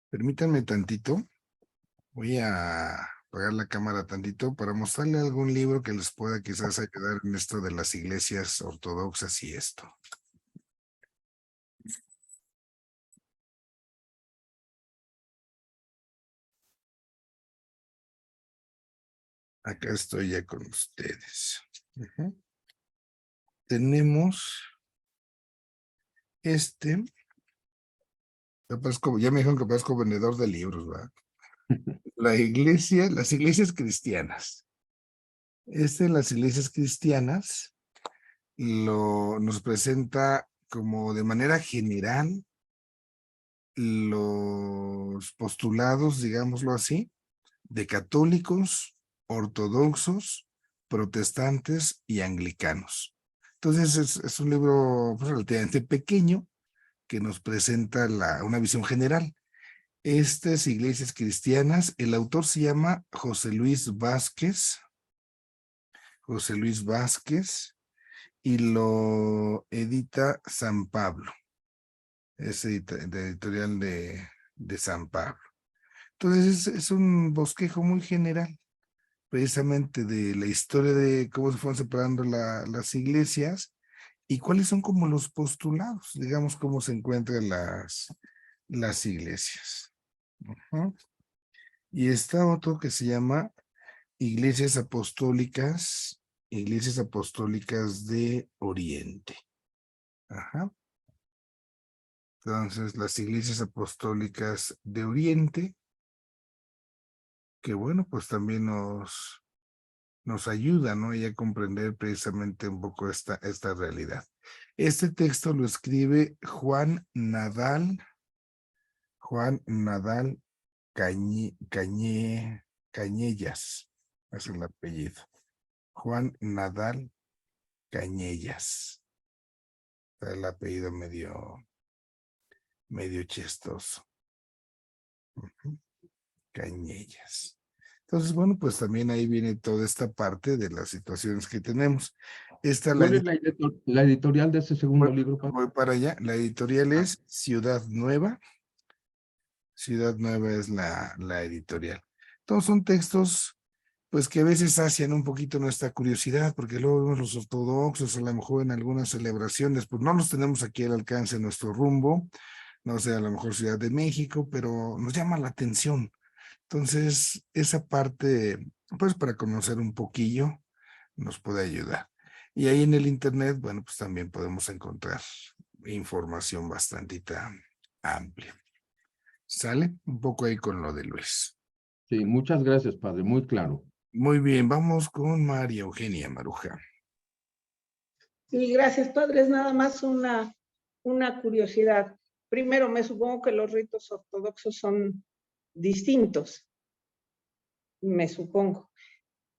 S1: permítanme tantito. Voy a apagar la cámara tantito para mostrarle algún libro que les pueda quizás ayudar en esto de las iglesias ortodoxas y esto. Acá estoy ya con ustedes. Ujú. Tenemos este, ya me dijeron que parezco vendedor de libros, ¿verdad? Las iglesias cristianas. Las iglesias cristianas nos presenta como de manera general los postulados, digámoslo así, de católicos, ortodoxos, protestantes y anglicanos. Entonces es un libro pues, relativamente pequeño que nos presenta una visión general. Estas iglesias cristianas, el autor se llama José Luis Vázquez, y lo edita San Pablo, es de editorial de San Pablo. Entonces es un bosquejo muy general, precisamente de la historia de cómo se fueron separando las iglesias y cuáles son como los postulados, digamos, cómo se encuentran las iglesias. Ujú. Y está otro que se llama Iglesias Apostólicas de Oriente. Ajá. Entonces, las iglesias apostólicas de Oriente, que bueno, pues también nos ayuda, ¿no? Y a comprender precisamente un poco esta realidad. Este texto lo escribe Juan Nadal Cañellas, es el apellido. Juan Nadal Cañellas. Está el apellido medio chistoso. Ujú. Cañellas. Entonces, bueno, pues también ahí viene toda esta parte de las situaciones que tenemos.
S2: ¿Cuál es la editorial de ese segundo libro, padre?
S1: Voy para allá. La editorial es Ciudad Nueva. Ciudad Nueva es la editorial. Todos son textos, pues que a veces sacian un poquito nuestra curiosidad, porque luego vemos los ortodoxos, a lo mejor en algunas celebraciones, pues no los tenemos aquí al alcance de nuestro rumbo, no sé, a lo mejor Ciudad de México, pero nos llama la atención. Entonces, esa parte, pues para conocer un poquillo, nos puede ayudar. Y ahí en el internet, bueno, pues también podemos encontrar información bastante amplia. ¿Sale? Un poco ahí con lo de Luis.
S2: Sí, muchas gracias, padre, muy claro.
S1: Muy bien, vamos con María Eugenia Maruja.
S3: Sí, gracias, padres. Nada más una curiosidad. Primero, me supongo que los ritos ortodoxos son distintos, me supongo.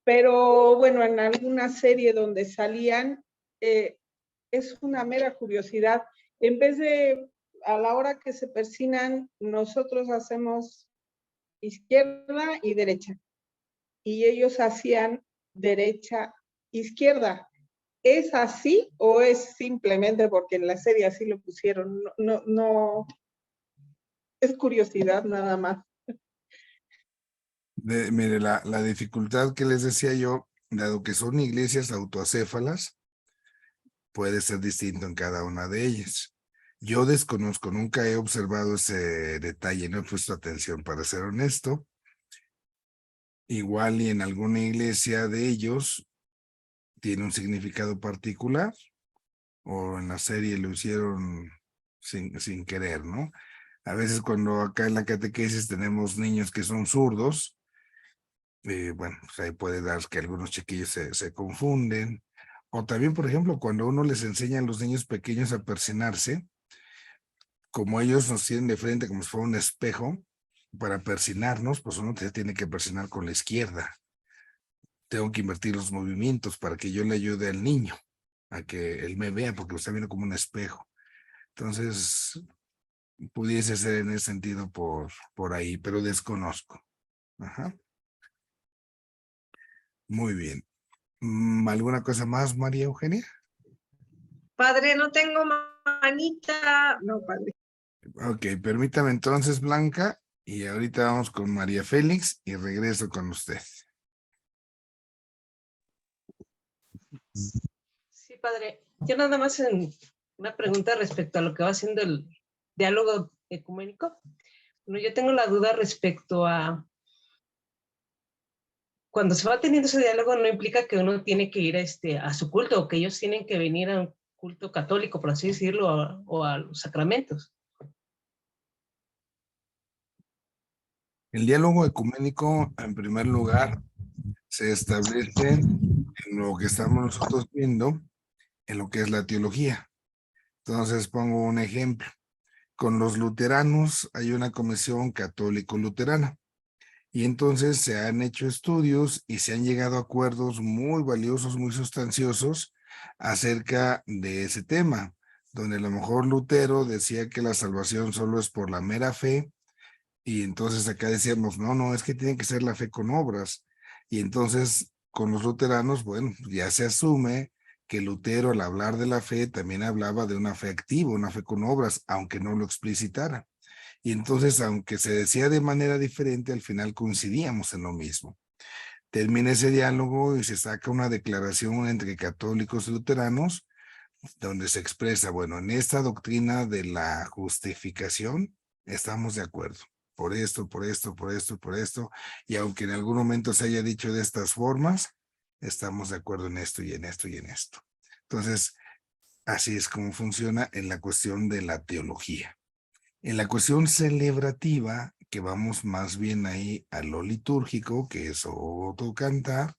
S3: Pero bueno, en alguna serie donde salían, es una mera curiosidad. En vez de a la hora que se persinan, nosotros hacemos izquierda y derecha. Y ellos hacían derecha, izquierda. ¿Es así o es simplemente porque en la serie así lo pusieron? No, es curiosidad nada más.
S1: Mire, la dificultad que les decía yo, dado que son iglesias autoacéfalas, puede ser distinto en cada una de ellas. Yo desconozco, nunca he observado ese detalle, no he puesto atención, para ser honesto. Igual y en alguna iglesia de ellos tiene un significado particular, o en la serie lo hicieron sin querer, ¿no? A veces cuando acá en la catequesis tenemos niños que son zurdos, bueno, pues ahí puede dar que algunos chiquillos se confunden. O también, por ejemplo, cuando uno les enseña a los niños pequeños a persinarse, como ellos nos tienen de frente como si fuera un espejo, para persinarnos, pues uno se tiene que persinar con la izquierda. Tengo que invertir los movimientos para que yo le ayude al niño a que él me vea, porque lo está viendo como un espejo. Entonces, pudiese ser en ese sentido por ahí, pero desconozco. Ajá. Muy bien. ¿Alguna cosa más, María Eugenia?
S3: Padre, no tengo manita. No, padre.
S1: Ok, permítame entonces, Blanca, y ahorita vamos con María Félix y regreso con usted.
S4: Sí, padre. Yo nada más una pregunta respecto a lo que va haciendo el diálogo ecuménico. Bueno, yo tengo la duda respecto a cuando se va teniendo ese diálogo no implica que uno tiene que ir a su culto o que ellos tienen que venir a un culto católico, por así decirlo, o a los sacramentos.
S1: El diálogo ecuménico, en primer lugar, se establece en lo que estamos nosotros viendo, en lo que es la teología. Entonces pongo un ejemplo. Con los luteranos hay una comisión católico-luterana y entonces se han hecho estudios y se han llegado a acuerdos muy valiosos, muy sustanciosos acerca de ese tema, donde a lo mejor Lutero decía que la salvación solo es por la mera fe y entonces acá decíamos, no, es que tiene que ser la fe con obras. Y entonces con los luteranos, bueno, ya se asume que Lutero al hablar de la fe también hablaba de una fe activa, una fe con obras, aunque no lo explicitara. Y entonces, aunque se decía de manera diferente, al final coincidíamos en lo mismo. Termina ese diálogo y se saca una declaración entre católicos y luteranos, donde se expresa, bueno, en esta doctrina de la justificación estamos de acuerdo. Por esto, por esto, por esto, por esto. Y aunque en algún momento se haya dicho de estas formas, estamos de acuerdo en esto y en esto y en esto. Entonces, así es como funciona en la cuestión de la teología. En la cuestión celebrativa, que vamos más bien ahí a lo litúrgico, que es otro cantar,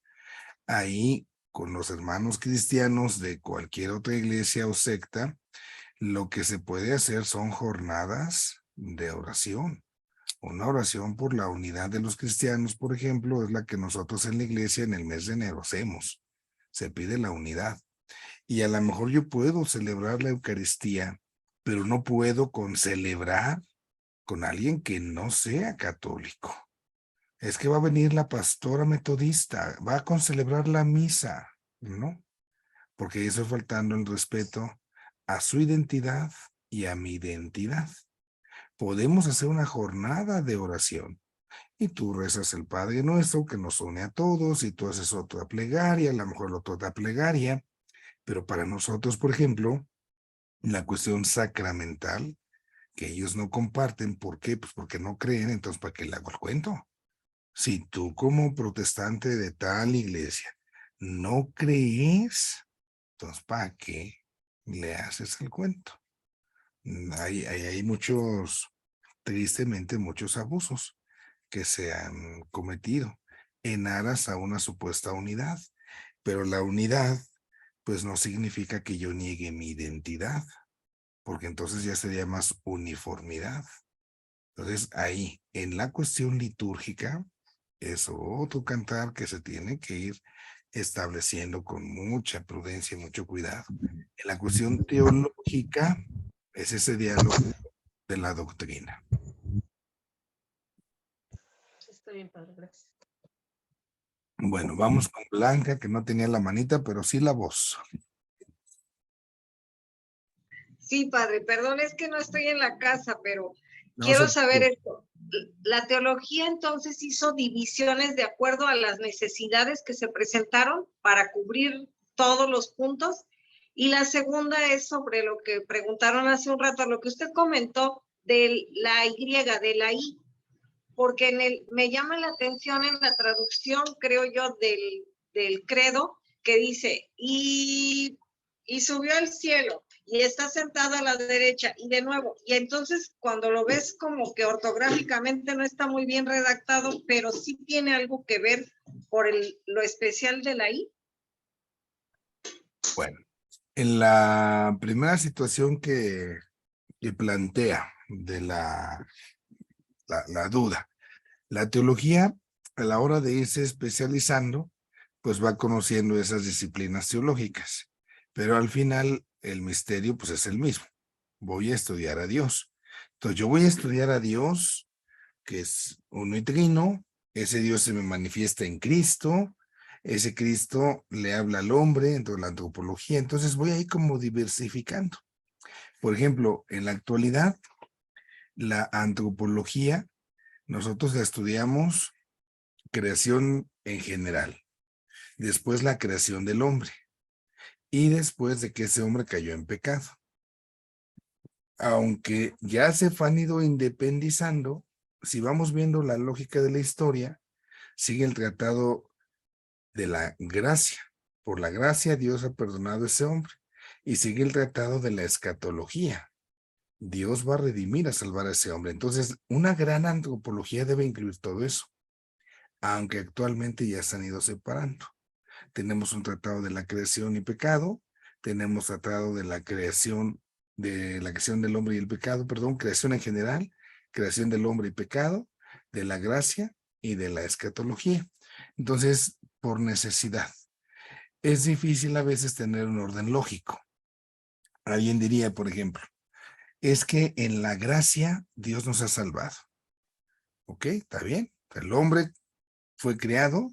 S1: ahí con los hermanos cristianos de cualquier otra iglesia o secta, lo que se puede hacer son jornadas de oración. Una oración por la unidad de los cristianos, por ejemplo, es la que nosotros en la iglesia en el mes de enero hacemos. Se pide la unidad. Y a lo mejor yo puedo celebrar la Eucaristía, pero no puedo celebrar con alguien que no sea católico. Es que va a venir la pastora metodista, va a celebrar la misa, ¿no? Porque eso es faltando el respeto a su identidad y a mi identidad. Podemos hacer una jornada de oración y tú rezas el Padre Nuestro que nos une a todos y tú haces otra plegaria, a lo mejor otra plegaria, pero para nosotros, por ejemplo, la cuestión sacramental, que ellos no comparten, ¿por qué? Pues porque no creen, entonces ¿para qué le hago el cuento? Si tú como protestante de tal iglesia no crees, entonces ¿para qué le haces el cuento? Hay muchos, tristemente, muchos abusos que se han cometido en aras a una supuesta unidad, pero la unidad pues no significa que yo niegue mi identidad, porque entonces ya sería más uniformidad. Entonces ahí, en la cuestión litúrgica, es otro cantar que se tiene que ir estableciendo con mucha prudencia y mucho cuidado. En la cuestión teológica, es ese diálogo de la doctrina.
S4: Está bien, padre, gracias.
S1: Bueno, vamos con Blanca, que no tenía la manita, pero sí la voz.
S5: Sí, padre, perdón, es que no estoy en la casa, pero
S1: No
S5: quiero
S1: se
S5: saber
S1: preocupe.
S5: esto. La teología entonces hizo divisiones de acuerdo a las necesidades que se presentaron para cubrir todos los puntos. Y la segunda es sobre lo que preguntaron hace un rato, lo que usted comentó de la Y, de la I, porque me llama la atención en la traducción, creo yo, del credo, que dice, y subió al cielo, y está sentado a la derecha, y de nuevo, y entonces cuando lo ves como que ortográficamente no está muy bien redactado, pero sí tiene algo que ver por lo especial de la I.
S1: Bueno, en la primera situación que plantea de la duda, la teología, a la hora de irse especializando, pues va conociendo esas disciplinas teológicas, pero al final el misterio pues es el mismo. Voy a estudiar a Dios. Entonces yo voy a estudiar a Dios, que es uno y trino, ese Dios se me manifiesta en Cristo, ese Cristo le habla al hombre dentro de la antropología, entonces voy ahí como diversificando. Por ejemplo, en la actualidad, la antropología, nosotros la estudiamos creación en general, después la creación del hombre y después de que ese hombre cayó en pecado. Aunque ya se han ido independizando, si vamos viendo la lógica de la historia, sigue el tratado de la gracia. Por la gracia Dios ha perdonado a ese hombre. Y sigue el tratado de la escatología. Dios va a redimir, a salvar a ese hombre. Entonces, una gran antropología debe incluir todo eso, aunque actualmente ya se han ido separando. Tenemos un tratado de la creación y pecado, tenemos tratado de la creación del hombre y el pecado, perdón, creación en general, creación del hombre y pecado, de la gracia y de la escatología. Entonces, por necesidad. Es difícil a veces tener un orden lógico. Alguien diría, por ejemplo, es que en la gracia Dios nos ha salvado. ¿Ok? Está bien. El hombre fue creado,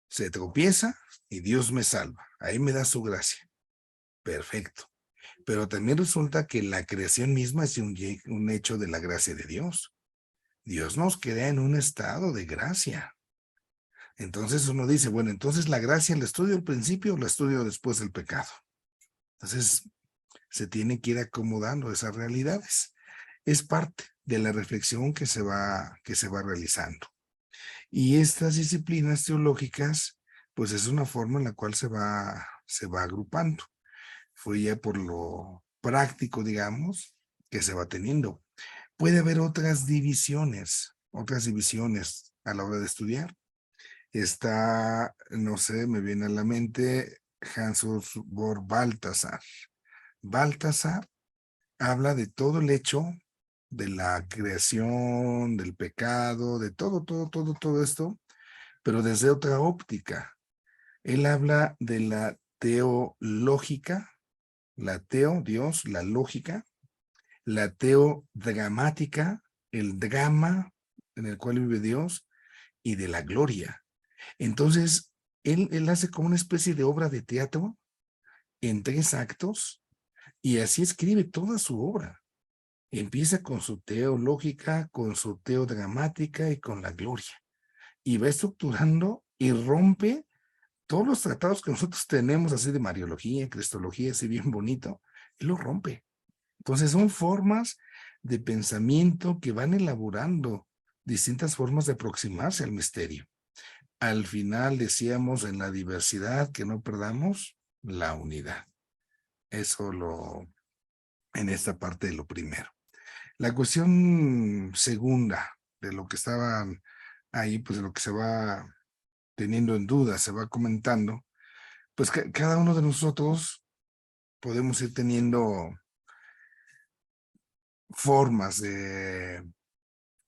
S1: se tropieza y Dios me salva. Ahí me da su gracia. Perfecto. Pero también resulta que la creación misma es un hecho de la gracia de Dios. Dios nos crea en un estado de gracia. Entonces uno dice, bueno, entonces la gracia la estudio al principio o la estudio después del pecado. Entonces se tiene que ir acomodando esas realidades. Es parte de la reflexión que se va realizando. Y estas disciplinas teológicas, pues es una forma en la cual se va agrupando. Fue ya por lo práctico, digamos, que se va teniendo. Puede haber otras divisiones a la hora de estudiar. Está, no sé, me viene a la mente Hans Urs Balthasar. Balthasar habla de todo el hecho de la creación, del pecado, de todo esto, pero desde otra óptica. Él habla de la teológica, la teo, Dios, la lógica, la teodramática, el drama en el cual vive Dios, y de la gloria. Entonces, él hace como una especie de obra de teatro en 3 actos, y así escribe toda su obra. Empieza con su teológica, con su teodramática y con la gloria. Y va estructurando y rompe todos los tratados que nosotros tenemos así de Mariología, Cristología, así bien bonito. Él lo rompe. Entonces son formas de pensamiento que van elaborando distintas formas de aproximarse al misterio. Al final decíamos en la diversidad que no perdamos la unidad. Eso en esta parte de lo primero. La cuestión segunda de lo que estaban ahí, pues de lo que se va teniendo en duda, se va comentando, pues cada uno de nosotros podemos ir teniendo formas de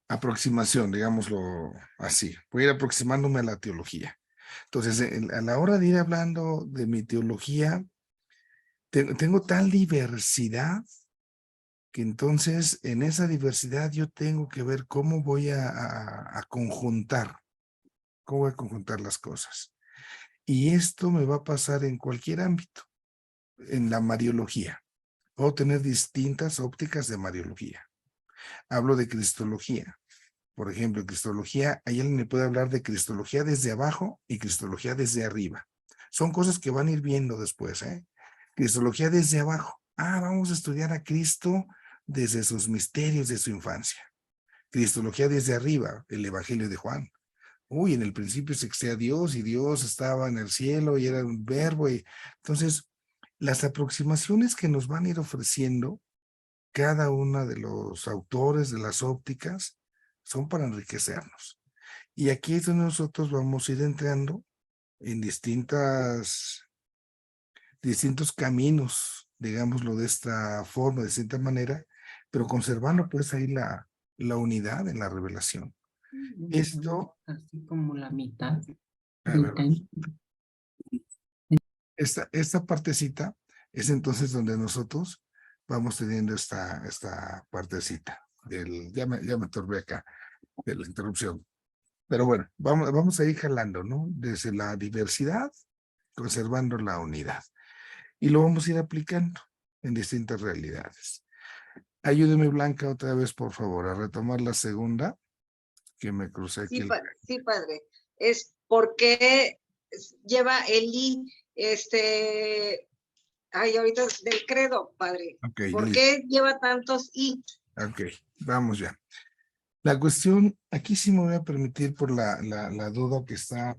S1: aproximación, digámoslo así. Voy a ir aproximándome a la teología. Entonces, a la hora de ir hablando de mi teología, tengo tal diversidad que entonces en esa diversidad yo tengo que ver cómo voy a conjuntar las cosas. Y esto me va a pasar en cualquier ámbito, en la Mariología. Puedo tener distintas ópticas de Mariología. Hablo de Cristología. Por ejemplo, en Cristología, hay alguien me puede hablar de Cristología desde abajo y Cristología desde arriba. Son cosas que van a ir viendo después, ¿eh? Cristología desde abajo. Vamos a estudiar a Cristo desde sus misterios de su infancia. Cristología desde arriba, el Evangelio de Juan. En el principio existía Dios y Dios estaba en el cielo y era un verbo. Entonces, las aproximaciones que nos van a ir ofreciendo cada una de los autores de las ópticas son para enriquecernos. Y aquí es donde nosotros vamos a ir entrando en distintos caminos, digámoslo de esta forma, de cierta manera, pero conservando pues ahí la unidad en la revelación. Esto,
S6: así como la mitad.
S1: a ver, esta partecita es entonces donde nosotros vamos teniendo esta partecita ya me torbé acá de la interrupción. Pero bueno, vamos a ir jalando, ¿no? Desde la diversidad, conservando la unidad. Y lo vamos a ir aplicando en distintas realidades. Ayúdeme, Blanca, otra vez, por favor, a retomar la segunda, que me crucé aquí.
S5: Sí, padre. Es porque lleva el I, ahorita del credo, padre.
S1: Okay,
S5: ¿Por qué lleva tantos I?
S1: Ok, vamos ya. La cuestión, aquí sí me voy a permitir por la duda que está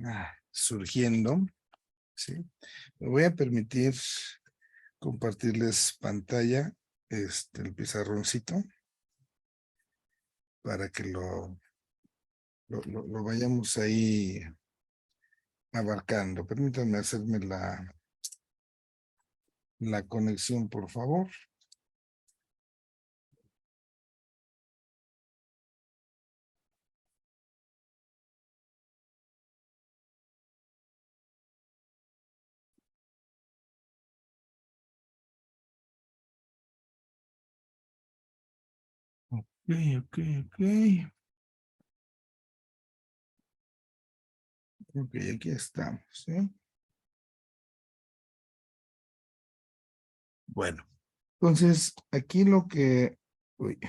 S1: surgiendo, ¿sí? Me voy a permitir compartirles pantalla, el pizarroncito, para que lo vayamos ahí abarcando. Permítanme hacerme la conexión, por favor. Ok. Ok, aquí estamos, ¿sí? Bueno, entonces aquí lo que... Uy.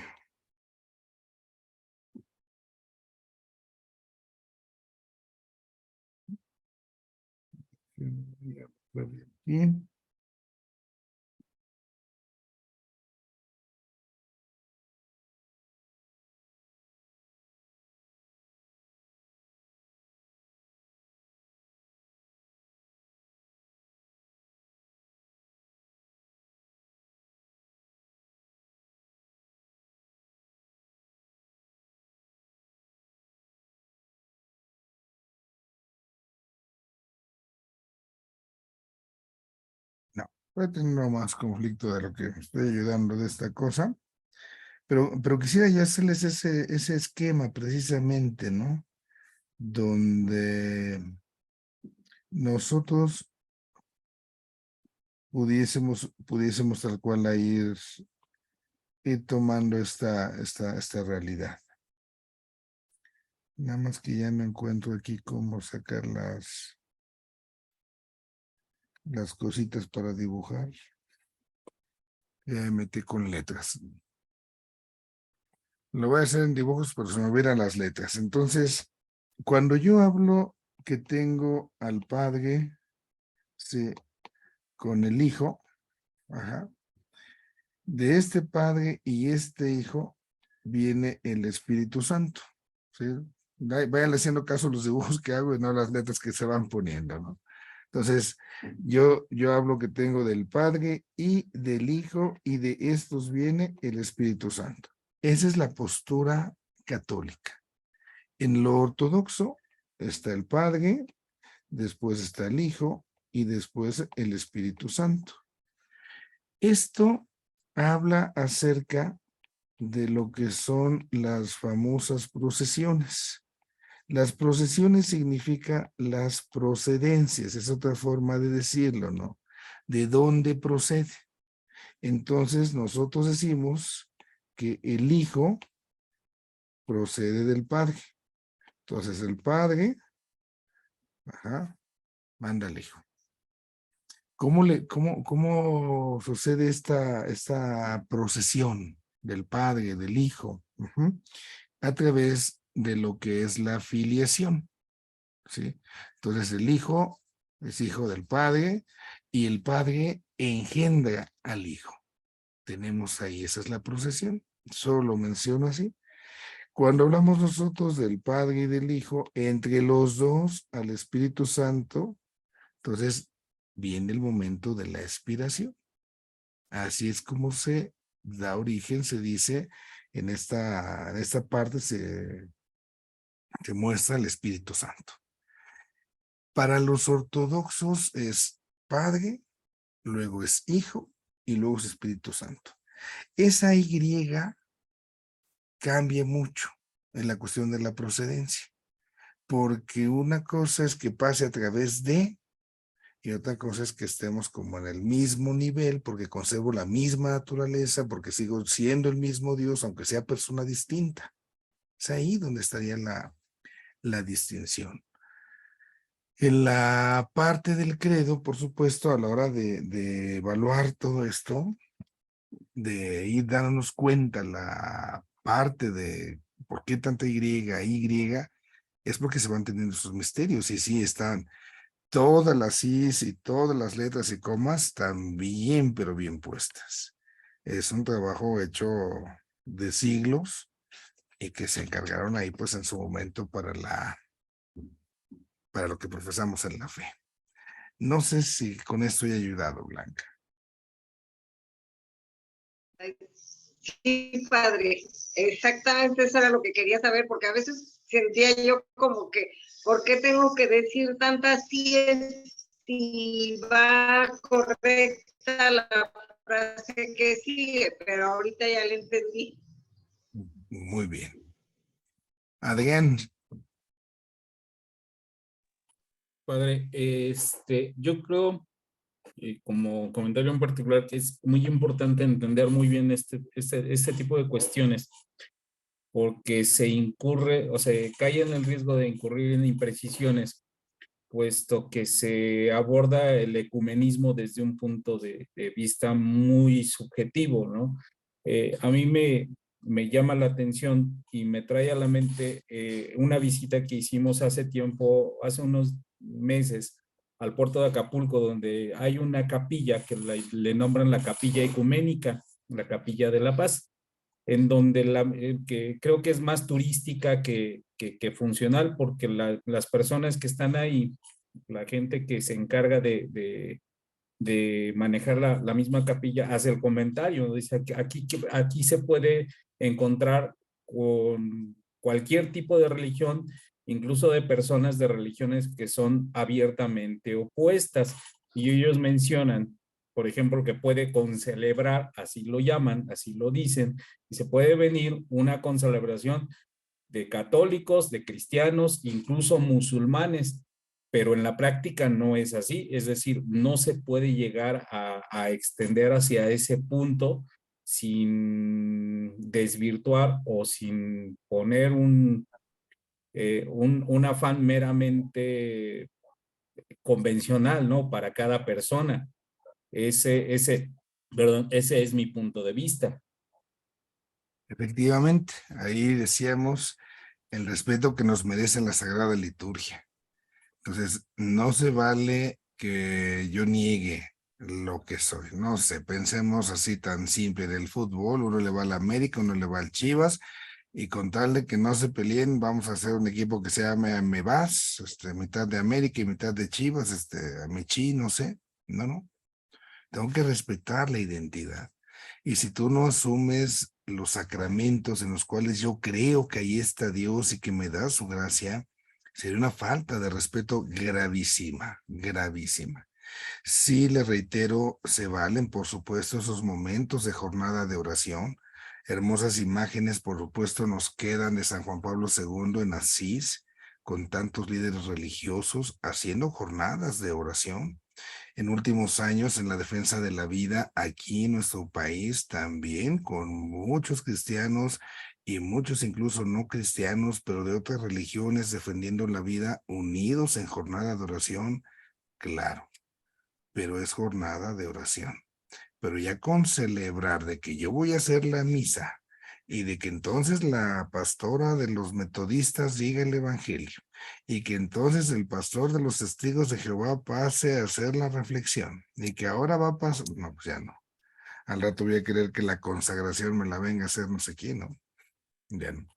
S1: Bien. No, voy a tener más conflicto de lo que estoy ayudando de esta cosa, pero quisiera ya hacerles ese esquema precisamente, ¿no? Donde nosotros pudiésemos tal cual ahí ir tomando esta realidad. Nada más que ya no encuentro aquí cómo sacar las cositas para dibujar. Ya me metí con letras. Lo voy a hacer en dibujos, pero se me olvidan las letras. Entonces, cuando yo hablo que tengo al Padre, sí, con el Hijo, ajá, de este Padre y este Hijo viene el Espíritu Santo, ¿sí? Vayan haciendo caso a los dibujos que hago y no las letras que se van poniendo, ¿no? Entonces, yo hablo que tengo del Padre y del Hijo, y de estos viene el Espíritu Santo. Esa es la postura católica. En lo ortodoxo está el Padre, después está el Hijo y después el Espíritu Santo. Esto habla acerca de lo que son las famosas procesiones. Las procesiones significa las procedencias, es otra forma de decirlo, ¿no? ¿De dónde procede? Entonces nosotros decimos que el Hijo procede del Padre. Entonces el Padre, ajá, manda al Hijo. ¿Cómo sucede esta procesión del Padre, del Hijo? A través de lo que es la filiación, ¿sí? Entonces el Hijo es hijo del Padre y el Padre engendra al Hijo. Tenemos ahí, esa es la procesión. Solo lo menciono así. Cuando hablamos nosotros del Padre y del Hijo, entre los dos al Espíritu Santo, entonces viene el momento de la expiración. Así es como se da origen, se dice, en esta parte se muestra el Espíritu Santo. Para los ortodoxos es Padre, luego es Hijo y luego es Espíritu Santo. Esa Y cambia mucho en la cuestión de la procedencia, porque una cosa es que pase a través de, y otra cosa es que estemos como en el mismo nivel, porque conservo la misma naturaleza, porque sigo siendo el mismo Dios, aunque sea persona distinta. Es ahí donde estaría la distinción. En la parte del credo, por supuesto, a la hora de evaluar todo esto, de ir dándonos cuenta la parte de por qué tanta Y, es porque se van teniendo esos misterios, y sí están todas las I's y todas las letras y comas están bien, pero bien puestas. Es un trabajo hecho de siglos y que se encargaron ahí pues en su momento para para lo que profesamos en la fe. No sé si con esto he ayudado, Blanca.
S5: Sí, padre, exactamente eso era lo que quería saber, porque a veces sentía yo como que, ¿por qué tengo que decir tantas síes si va correcta la frase que sigue? Pero ahorita ya le entendí.
S1: Muy bien. Adrián,
S6: Padre, yo creo, como comentario en particular, que es muy importante entender muy bien este tipo de cuestiones, porque se incurre o se cae en el riesgo de incurrir en imprecisiones, puesto que se aborda el ecumenismo desde un punto de vista muy subjetivo, ¿no? A mí me llama la atención y me trae a la mente una visita que hicimos hace tiempo, hace unos meses, al puerto de Acapulco, donde hay una capilla que le nombran la Capilla Ecuménica, la Capilla de la Paz, en donde que creo que es más turística que funcional, porque las personas que están ahí, la gente que se encarga de manejar la misma capilla, hace el comentario, dice aquí se puede encontrar con cualquier tipo de religión, incluso de personas de religiones que son abiertamente opuestas, y ellos mencionan, por ejemplo, que puede concelebrar, así lo llaman, así lo dicen, y se puede venir una concelebración de católicos, de cristianos, incluso musulmanes, pero en la práctica no es así, es decir, no se puede llegar a extender hacia ese punto sin desvirtuar o sin poner un afán meramente convencional, ¿no? Para cada persona. Perdón, ese es mi punto de vista.
S1: efectivamente, ahí decíamos el respeto que nos merece la Sagrada Liturgia. Entonces, no se vale que yo niegue lo que soy. No sé, pensemos así tan simple del fútbol, uno le va al América, uno le va al Chivas, y con tal de que no se peleen, vamos a hacer un equipo que se llame Amebas, mitad de América y mitad de Chivas, Amechi, no sé. No. Tengo que respetar la identidad. Y si tú no asumes los sacramentos en los cuales yo creo que ahí está Dios y que me da su gracia, sería una falta de respeto gravísima, gravísima. Sí, le reitero, se valen, por supuesto, esos momentos de jornada de oración. Hermosas imágenes, por supuesto, nos quedan de San Juan Pablo II en Asís, con tantos líderes religiosos haciendo jornadas de oración. En últimos años, en la defensa de la vida, aquí en nuestro país, también con muchos cristianos y muchos incluso no cristianos, pero de otras religiones, defendiendo la vida, unidos en jornada de oración, claro, pero es jornada de oración. Pero ya con celebrar de que yo voy a hacer la misa y de que entonces la pastora de los metodistas diga el evangelio y que entonces el pastor de los testigos de Jehová pase a hacer la reflexión y que ahora va a pasar, no, pues ya no. Al rato voy a querer que la consagración me la venga a hacer no sé quién, ¿no? Ya no.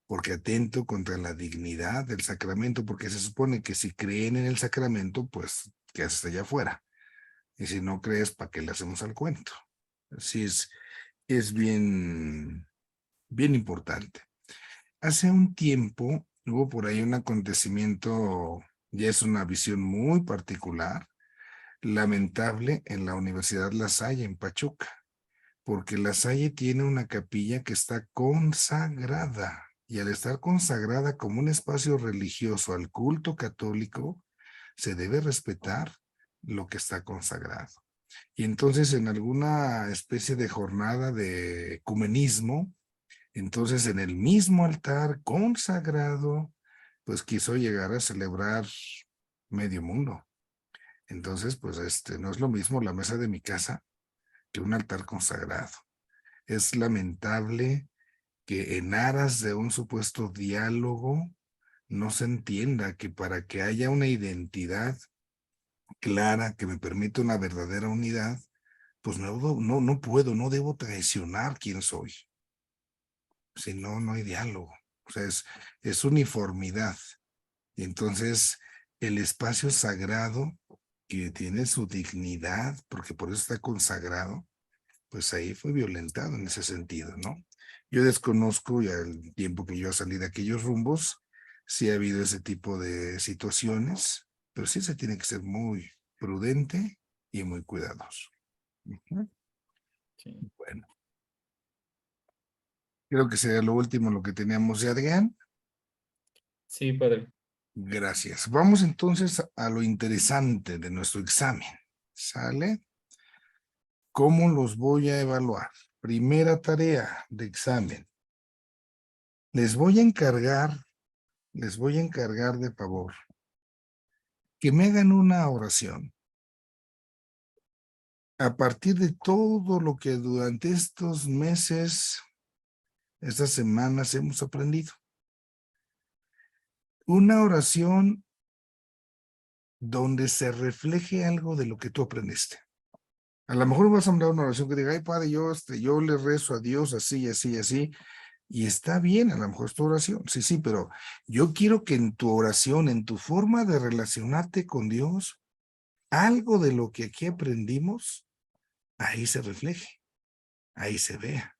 S1: Porque atento contra la dignidad del sacramento, porque se supone que si creen en el sacramento, pues que hasta allá afuera. Y si no crees, ¿para qué le hacemos al cuento? Así es bien importante. Hace un tiempo hubo por ahí un acontecimiento, ya es una visión muy particular, lamentable, en la Universidad La Salle, en Pachuca, porque La Salle tiene una capilla que está consagrada, y al estar consagrada como un espacio religioso al culto católico, se debe respetar lo que está consagrado. Y entonces en alguna especie de jornada de ecumenismo, entonces en el mismo altar consagrado, pues quiso llegar a celebrar medio mundo. Entonces, pues no es lo mismo la mesa de mi casa que un altar consagrado. Es lamentable que en aras de un supuesto diálogo no se entienda que para que haya una identidad clara que me permita una verdadera unidad, pues no puedo, no debo traicionar quién soy. Si no, no hay diálogo. O sea, es uniformidad. Y entonces, el espacio sagrado que tiene su dignidad, porque por eso está consagrado, pues ahí fue violentado en ese sentido, ¿no? Yo desconozco ya el tiempo que yo salí de aquellos rumbos, si ha habido ese tipo de situaciones, pero sí se tiene que ser muy prudente y muy cuidadoso.
S6: Sí.
S1: Bueno. Creo que sería lo último lo que teníamos de Adrián.
S6: Sí, padre.
S1: Gracias. Vamos entonces a lo interesante de nuestro examen. ¿Sale? ¿Cómo los voy a evaluar? Primera tarea de examen. Les voy a encargar de favor que me hagan una oración a partir de todo lo que durante estos meses, estas semanas hemos aprendido. Una oración donde se refleje algo de lo que tú aprendiste. A lo mejor vas a mandar una oración que diga, ay, padre, yo le rezo a Dios así, así, así, y está bien, a lo mejor es tu oración, sí, pero yo quiero que en tu oración, en tu forma de relacionarte con Dios, algo de lo que aquí aprendimos, ahí se refleje, ahí se vea.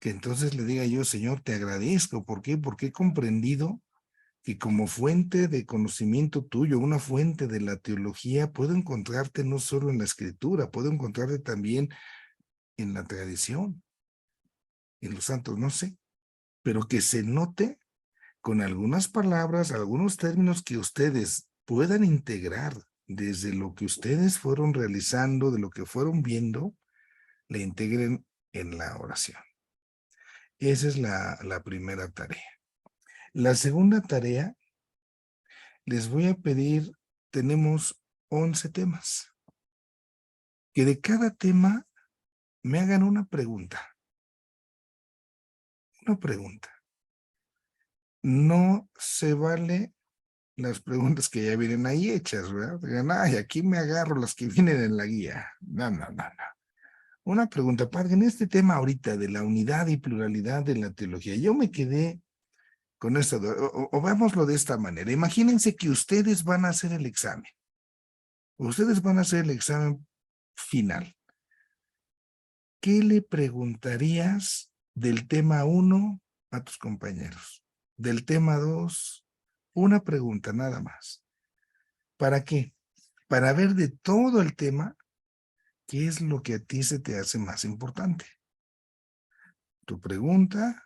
S1: Que entonces le diga yo, Señor, te agradezco. ¿Por qué? Porque he comprendido que como fuente de conocimiento tuyo, una fuente de la teología, puedo encontrarte no solo en la escritura, puedo encontrarte también en la tradición, en los santos, no sé, pero que se note con algunas palabras, algunos términos que ustedes puedan integrar desde lo que ustedes fueron realizando, de lo que fueron viendo, le integren en la oración. Esa es la primera tarea. La segunda tarea, les voy a pedir, tenemos 11 temas, que de cada tema me hagan una pregunta. Una pregunta. No se vale las preguntas que ya vienen ahí hechas, ¿verdad? Digan, ay, aquí me agarro las que vienen en la guía. No. Una pregunta, padre, en este tema ahorita de la unidad y pluralidad de la teología, yo me quedé con esto, o veámoslo de esta manera. Imagínense que ustedes van a hacer el examen. Ustedes van a hacer el examen final. ¿Qué le preguntarías del tema 1 a tus compañeros? Del tema 2, una pregunta nada más. ¿Para qué? Para ver de todo el tema, ¿qué es lo que a ti se te hace más importante? Tu pregunta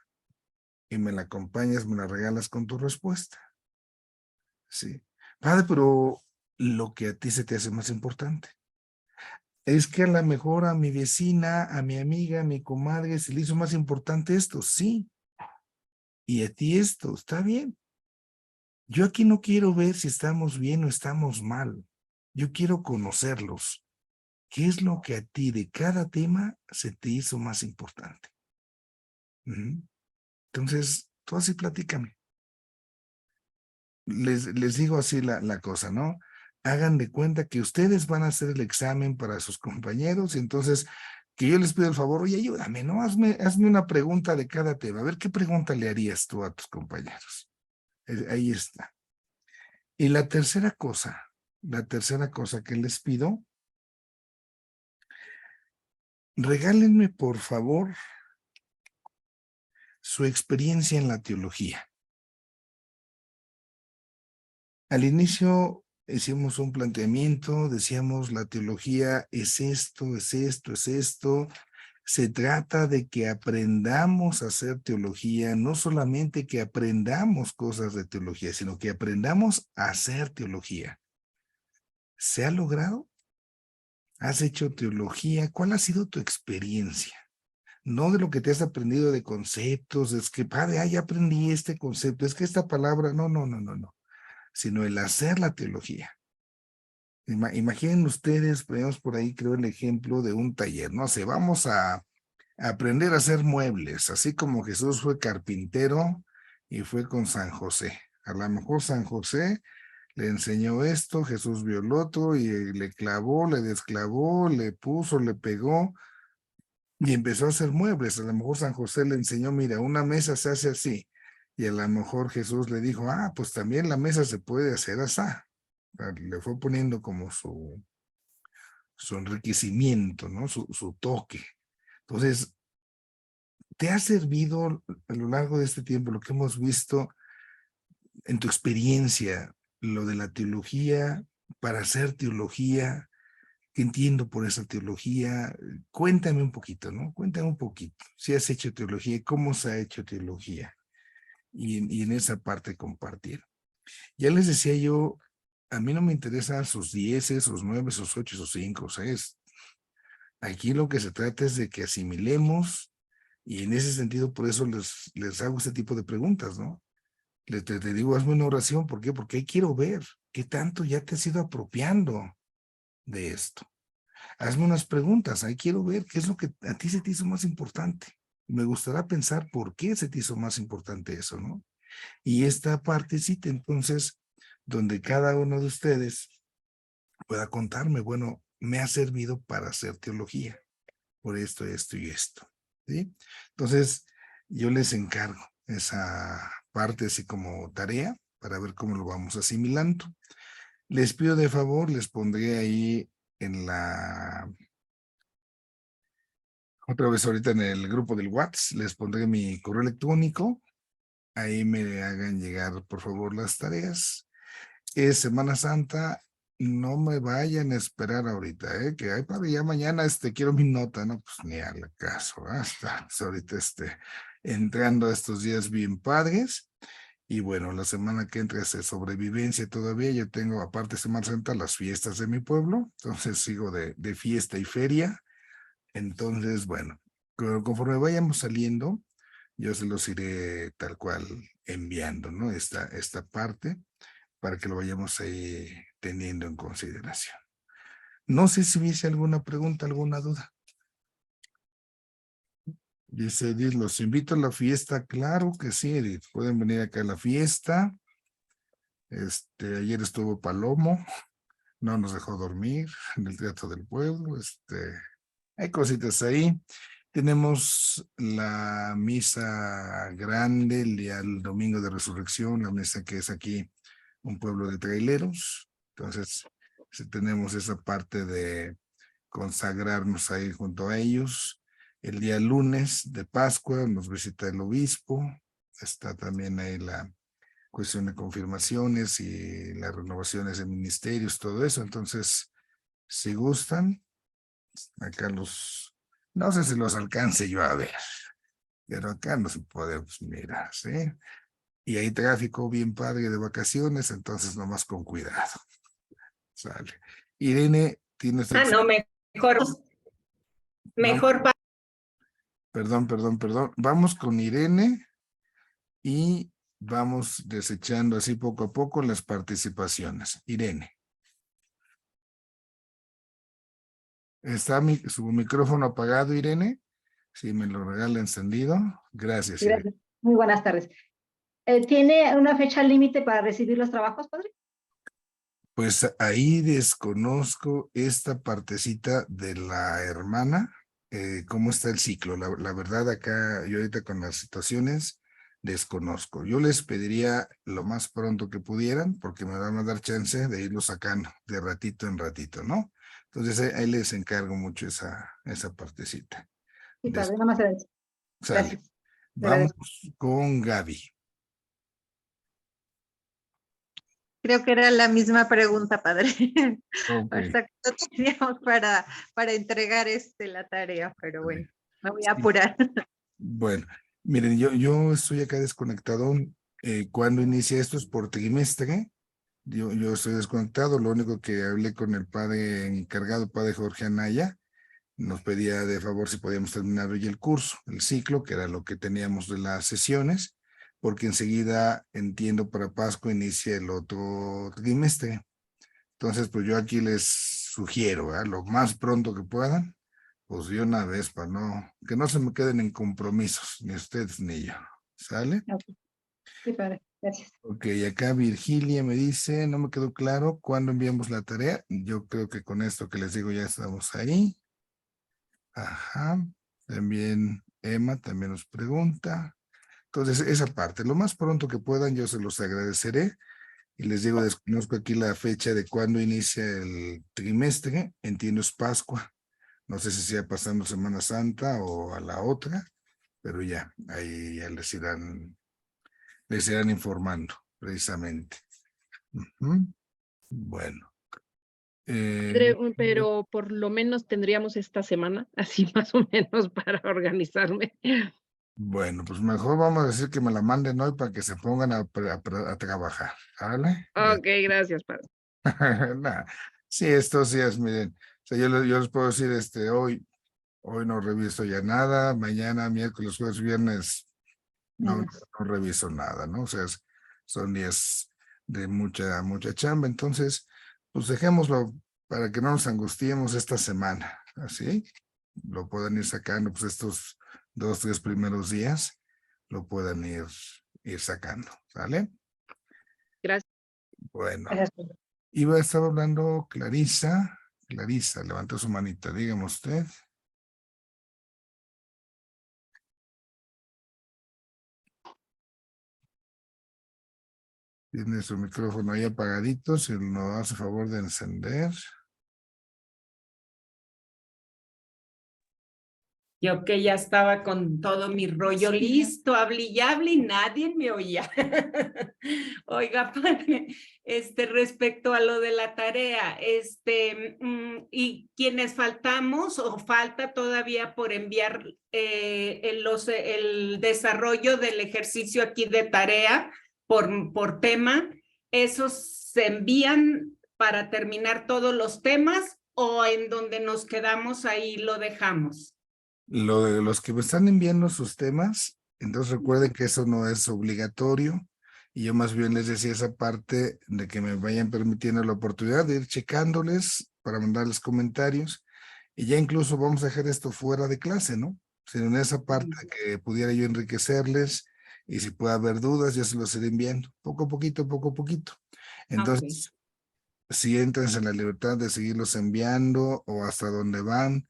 S1: y me la acompañas, me la regalas con tu respuesta. Sí. Padre, pero lo que a ti se te hace más importante. Es que a lo mejor a mi vecina, a mi amiga, a mi comadre se le hizo más importante esto, sí. Y a ti esto, está bien. Yo aquí no quiero ver si estamos bien o estamos mal. Yo quiero conocerlos. ¿Qué es lo que a ti de cada tema se te hizo más importante? Entonces, tú así platícame. Les digo así la cosa, ¿no? Hagan de cuenta que ustedes van a hacer el examen para sus compañeros y entonces que yo les pido el favor, oye, ayúdame, ¿no? Hazme una pregunta de cada tema. A ver, ¿qué pregunta le harías tú a tus compañeros? Ahí está. Y la tercera cosa que les pido, regálenme, por favor, su experiencia en la teología. Al inicio hicimos un planteamiento, decíamos la teología es esto, es esto, es esto. Se trata de que aprendamos a hacer teología, no solamente que aprendamos cosas de teología, sino que aprendamos a hacer teología. ¿Se ha logrado? ¿Has hecho teología? ¿Cuál ha sido tu experiencia? No de lo que te has aprendido de conceptos, es que, padre, ya aprendí este concepto, es que esta palabra, no, sino el hacer la teología. Imaginen ustedes, ponemos por ahí, creo, el ejemplo de un taller, no sé, vamos a aprender a hacer muebles, así como Jesús fue carpintero y fue con San José. A lo mejor San José le enseñó esto, Jesús vio el otro y le clavó, le desclavó, le puso, le pegó y empezó a hacer muebles. A lo mejor San José le enseñó, mira, una mesa se hace así Y a lo mejor Jesús le dijo, pues también la mesa se puede hacer así. Le fue poniendo como su enriquecimiento, ¿no? Su toque. Entonces, ¿te ha servido a lo largo de este tiempo lo que hemos visto en tu experiencia, lo de la teología, para hacer teología? ¿Qué entiendo por esa teología? Cuéntame un poquito, ¿no? Cuéntame un poquito. Si has hecho teología, ¿cómo se ha hecho teología? Y en esa parte compartir. Ya les decía yo, a mí no me interesan sus 10, sus 9, sus 8, sus 5, 6. Aquí lo que se trata es de que asimilemos, y en ese sentido, por eso les hago este tipo de preguntas, ¿no? Te digo, hazme una oración. ¿Por qué? Porque ahí quiero ver qué tanto ya te has ido apropiando de esto. Hazme unas preguntas, ahí quiero ver qué es lo que a ti se te hizo más importante. Me gustaría pensar por qué se te hizo más importante eso, ¿no? Y esta partecita, entonces, donde cada uno de ustedes pueda contarme, bueno, me ha servido para hacer teología, por esto, esto y esto, ¿sí? Entonces, yo les encargo esa parte así como tarea para ver cómo lo vamos asimilando. Les pido de favor, les pondré ahí en otra vez ahorita en el grupo del WhatsApp, les pondré mi correo electrónico. Ahí me hagan llegar, por favor, las tareas. Es Semana Santa, no me vayan a esperar ahorita, que hay para ya mañana, quiero mi nota, ¿no? Pues ni al caso, estamos ahorita, entrando a estos días bien padres. Y bueno, la semana que entra es de sobrevivencia todavía. Yo tengo, aparte de Semana Santa, las fiestas de mi pueblo. Entonces sigo de fiesta y feria. Entonces, bueno, conforme vayamos saliendo, yo se los iré tal cual enviando, ¿no? Esta parte para que lo vayamos ahí teniendo en consideración. No sé si hubiese alguna pregunta, alguna duda. Dice Edith, los invito a la fiesta. Claro que sí, Edith. Pueden venir acá a la fiesta. Ayer estuvo Palomo. No nos dejó dormir en el Teatro del Pueblo. Hay cositas ahí. Tenemos la misa grande el domingo de resurrección, la misa que es aquí un pueblo de traileros. Entonces, si tenemos esa parte de consagrarnos ahí junto a ellos. El día lunes de Pascua nos visita el obispo. Está también ahí la cuestión de confirmaciones y las renovaciones de ministerios, todo eso. Entonces, si gustan, acá no sé si los alcance yo a ver, pero acá no se puede mirar, ¿sí? Y hay tráfico bien padre de vacaciones, entonces nomás con cuidado. Sale. Irene, tienes...
S4: No, mejor.
S1: Perdón. Vamos con Irene y vamos desechando así poco a poco las participaciones. Irene. ¿Está su micrófono apagado, Irene? Si me lo regala encendido. Gracias.
S7: Gracias. Muy buenas tardes. ¿Tiene una fecha límite para recibir los trabajos, padre?
S1: Pues ahí desconozco esta partecita de la hermana, cómo está el ciclo. La verdad acá, yo ahorita con las situaciones, desconozco. Yo les pediría lo más pronto que pudieran, porque me van a dar chance de irlo sacando de ratito en ratito, ¿no? Entonces ahí les encargo mucho esa partecita.
S7: Sí, padre, nada más era eso.
S1: Gracias. Vamos con Gaby.
S5: Creo que era la misma pregunta, padre.
S1: Okay.
S5: Hasta que no teníamos para entregar la tarea, pero bueno, me voy a apurar.
S1: Bueno, miren, yo estoy acá desconectado. Cuando inicia esto es por trimestre. Yo estoy desconectado. Lo único que hablé con el padre encargado, padre Jorge Anaya, nos pedía de favor si podíamos terminar hoy el curso, el ciclo, que era lo que teníamos de las sesiones, porque enseguida, entiendo, para Pascua inicia el otro trimestre. Entonces, pues yo aquí les sugiero, lo más pronto que puedan, pues de una vez, para que no se me queden en compromisos, ni ustedes ni yo. ¿Sale?
S7: Okay. Sí, padre, gracias.
S1: Ok, acá Virgilia me dice, no me quedó claro cuándo enviamos la tarea. Yo creo que con esto que les digo ya estamos ahí. Ajá. También Emma también nos pregunta. Entonces, esa parte, lo más pronto que puedan, yo se los agradeceré. Y les digo, desconozco aquí la fecha de cuándo inicia el trimestre. Entiendo es Pascua. No sé si sea pasando Semana Santa o a la otra, pero ya, ahí ya les irán informando, precisamente. Ujú. Bueno.
S8: Pero por lo menos tendríamos esta semana, así más o menos para organizarme.
S1: Bueno, pues mejor vamos a decir que me la manden hoy para que se pongan a trabajar, ¿vale?
S8: Ok, gracias, padre.
S1: Nah, sí, estos días, miren, o sea, yo les puedo decir, hoy no reviso ya nada, mañana, miércoles, jueves, viernes, no reviso nada, ¿no? O sea, son días de mucha chamba, entonces, pues dejémoslo para que no nos angustiemos esta semana, ¿así? Lo puedan ir sacando, pues estos 2, 3 primeros días, lo puedan ir sacando, ¿vale?
S8: Gracias.
S1: Bueno,
S7: Gracias.
S1: estaba hablando Clarisa, levantó su manita, dígame usted. Tiene su micrófono ahí apagadito, si nos hace favor de encender.
S9: Yo que ya estaba con todo mi rollo listo, hablé y nadie me oía. Oiga, padre, respecto a lo de la tarea, y quienes faltamos o falta todavía por enviar el desarrollo del ejercicio aquí de tarea por tema, ¿esos se envían para terminar todos los temas o en donde nos quedamos ahí lo dejamos?
S1: Lo de los que me están enviando sus temas, entonces recuerden que eso no es obligatorio y yo más bien les decía esa parte de que me vayan permitiendo la oportunidad de ir checándoles para mandarles comentarios y ya incluso vamos a dejar esto fuera de clase, ¿no? Sino en esa parte que pudiera yo enriquecerles y si puede haber dudas, ya se los iré enviando poco a poquito, poco a poquito. Entonces, si entras en la libertad de seguirlos enviando o hasta dónde van,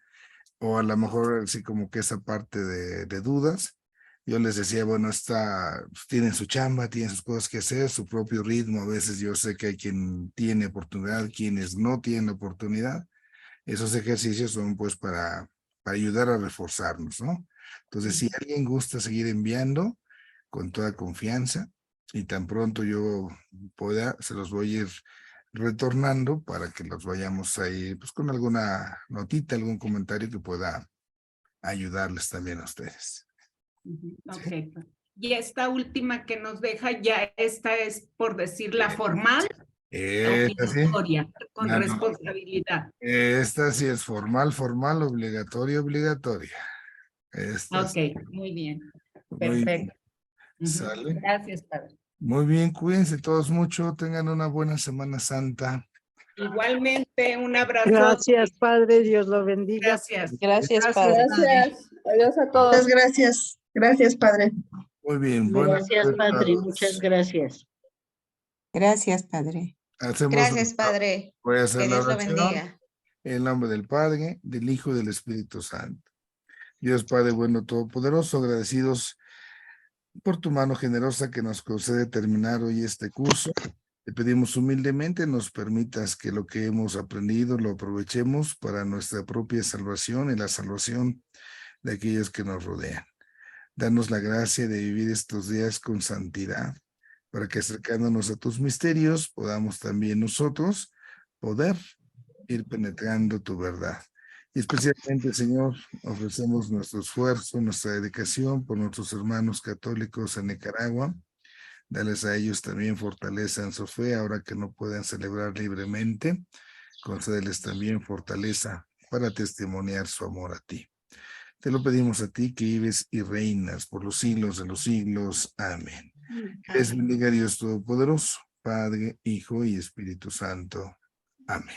S1: o a lo mejor así como que esa parte de dudas, yo les decía, bueno, pues, tienen su chamba, tienen sus cosas que hacer, su propio ritmo, a veces yo sé que hay quien tiene oportunidad, quienes no tienen oportunidad, esos ejercicios son pues para ayudar a reforzarnos, ¿no? Entonces, si alguien gusta seguir enviando, con toda confianza, y tan pronto yo pueda, se los voy a ir retornando para que los vayamos ahí, pues con alguna notita, algún comentario que pueda ayudarles también a ustedes.
S9: Ok. Y esta última que nos deja ya, esta es por decir la formal, obligatoria, con responsabilidad.
S1: Esta sí es formal, obligatoria. Esta sí.
S9: Ok, muy bien.
S1: Muy bien.
S9: Perfecto.
S1: ¿Sale?
S9: Gracias, padre.
S1: Muy bien, cuídense todos mucho, tengan una buena Semana Santa.
S9: Igualmente, un abrazo.
S10: Gracias, Padre, Dios lo bendiga.
S9: Gracias.
S11: Gracias, Padre.
S5: Gracias. Adiós a todos. Muchas gracias. Gracias, padre.
S1: Muy bien.
S7: Gracias, Padre, muchas gracias.
S11: Gracias, Padre.
S5: Gracias, padre.
S1: Voy a hacer
S5: Que
S1: la
S5: Dios lo
S1: oración
S5: bendiga.
S1: en el nombre del Padre, del Hijo y del Espíritu Santo. Dios Padre bueno, todopoderoso, agradecidos por tu mano generosa que nos concede terminar hoy este curso. Te pedimos humildemente nos permitas que lo que hemos aprendido lo aprovechemos para nuestra propia salvación y la salvación de aquellos que nos rodean. Danos la gracia de vivir estos días con santidad, para que acercándonos a tus misterios podamos también nosotros poder ir penetrando tu verdad. Y especialmente, Señor, ofrecemos nuestro esfuerzo, nuestra dedicación por nuestros hermanos católicos en Nicaragua. Dales a ellos también fortaleza en su fe, ahora que no pueden celebrar libremente. Concédeles también fortaleza para testimoniar su amor a ti. Te lo pedimos a ti que vives y reinas por los siglos de los siglos. Amén. Les bendiga Dios Todopoderoso, Padre, Hijo y Espíritu Santo. Amén.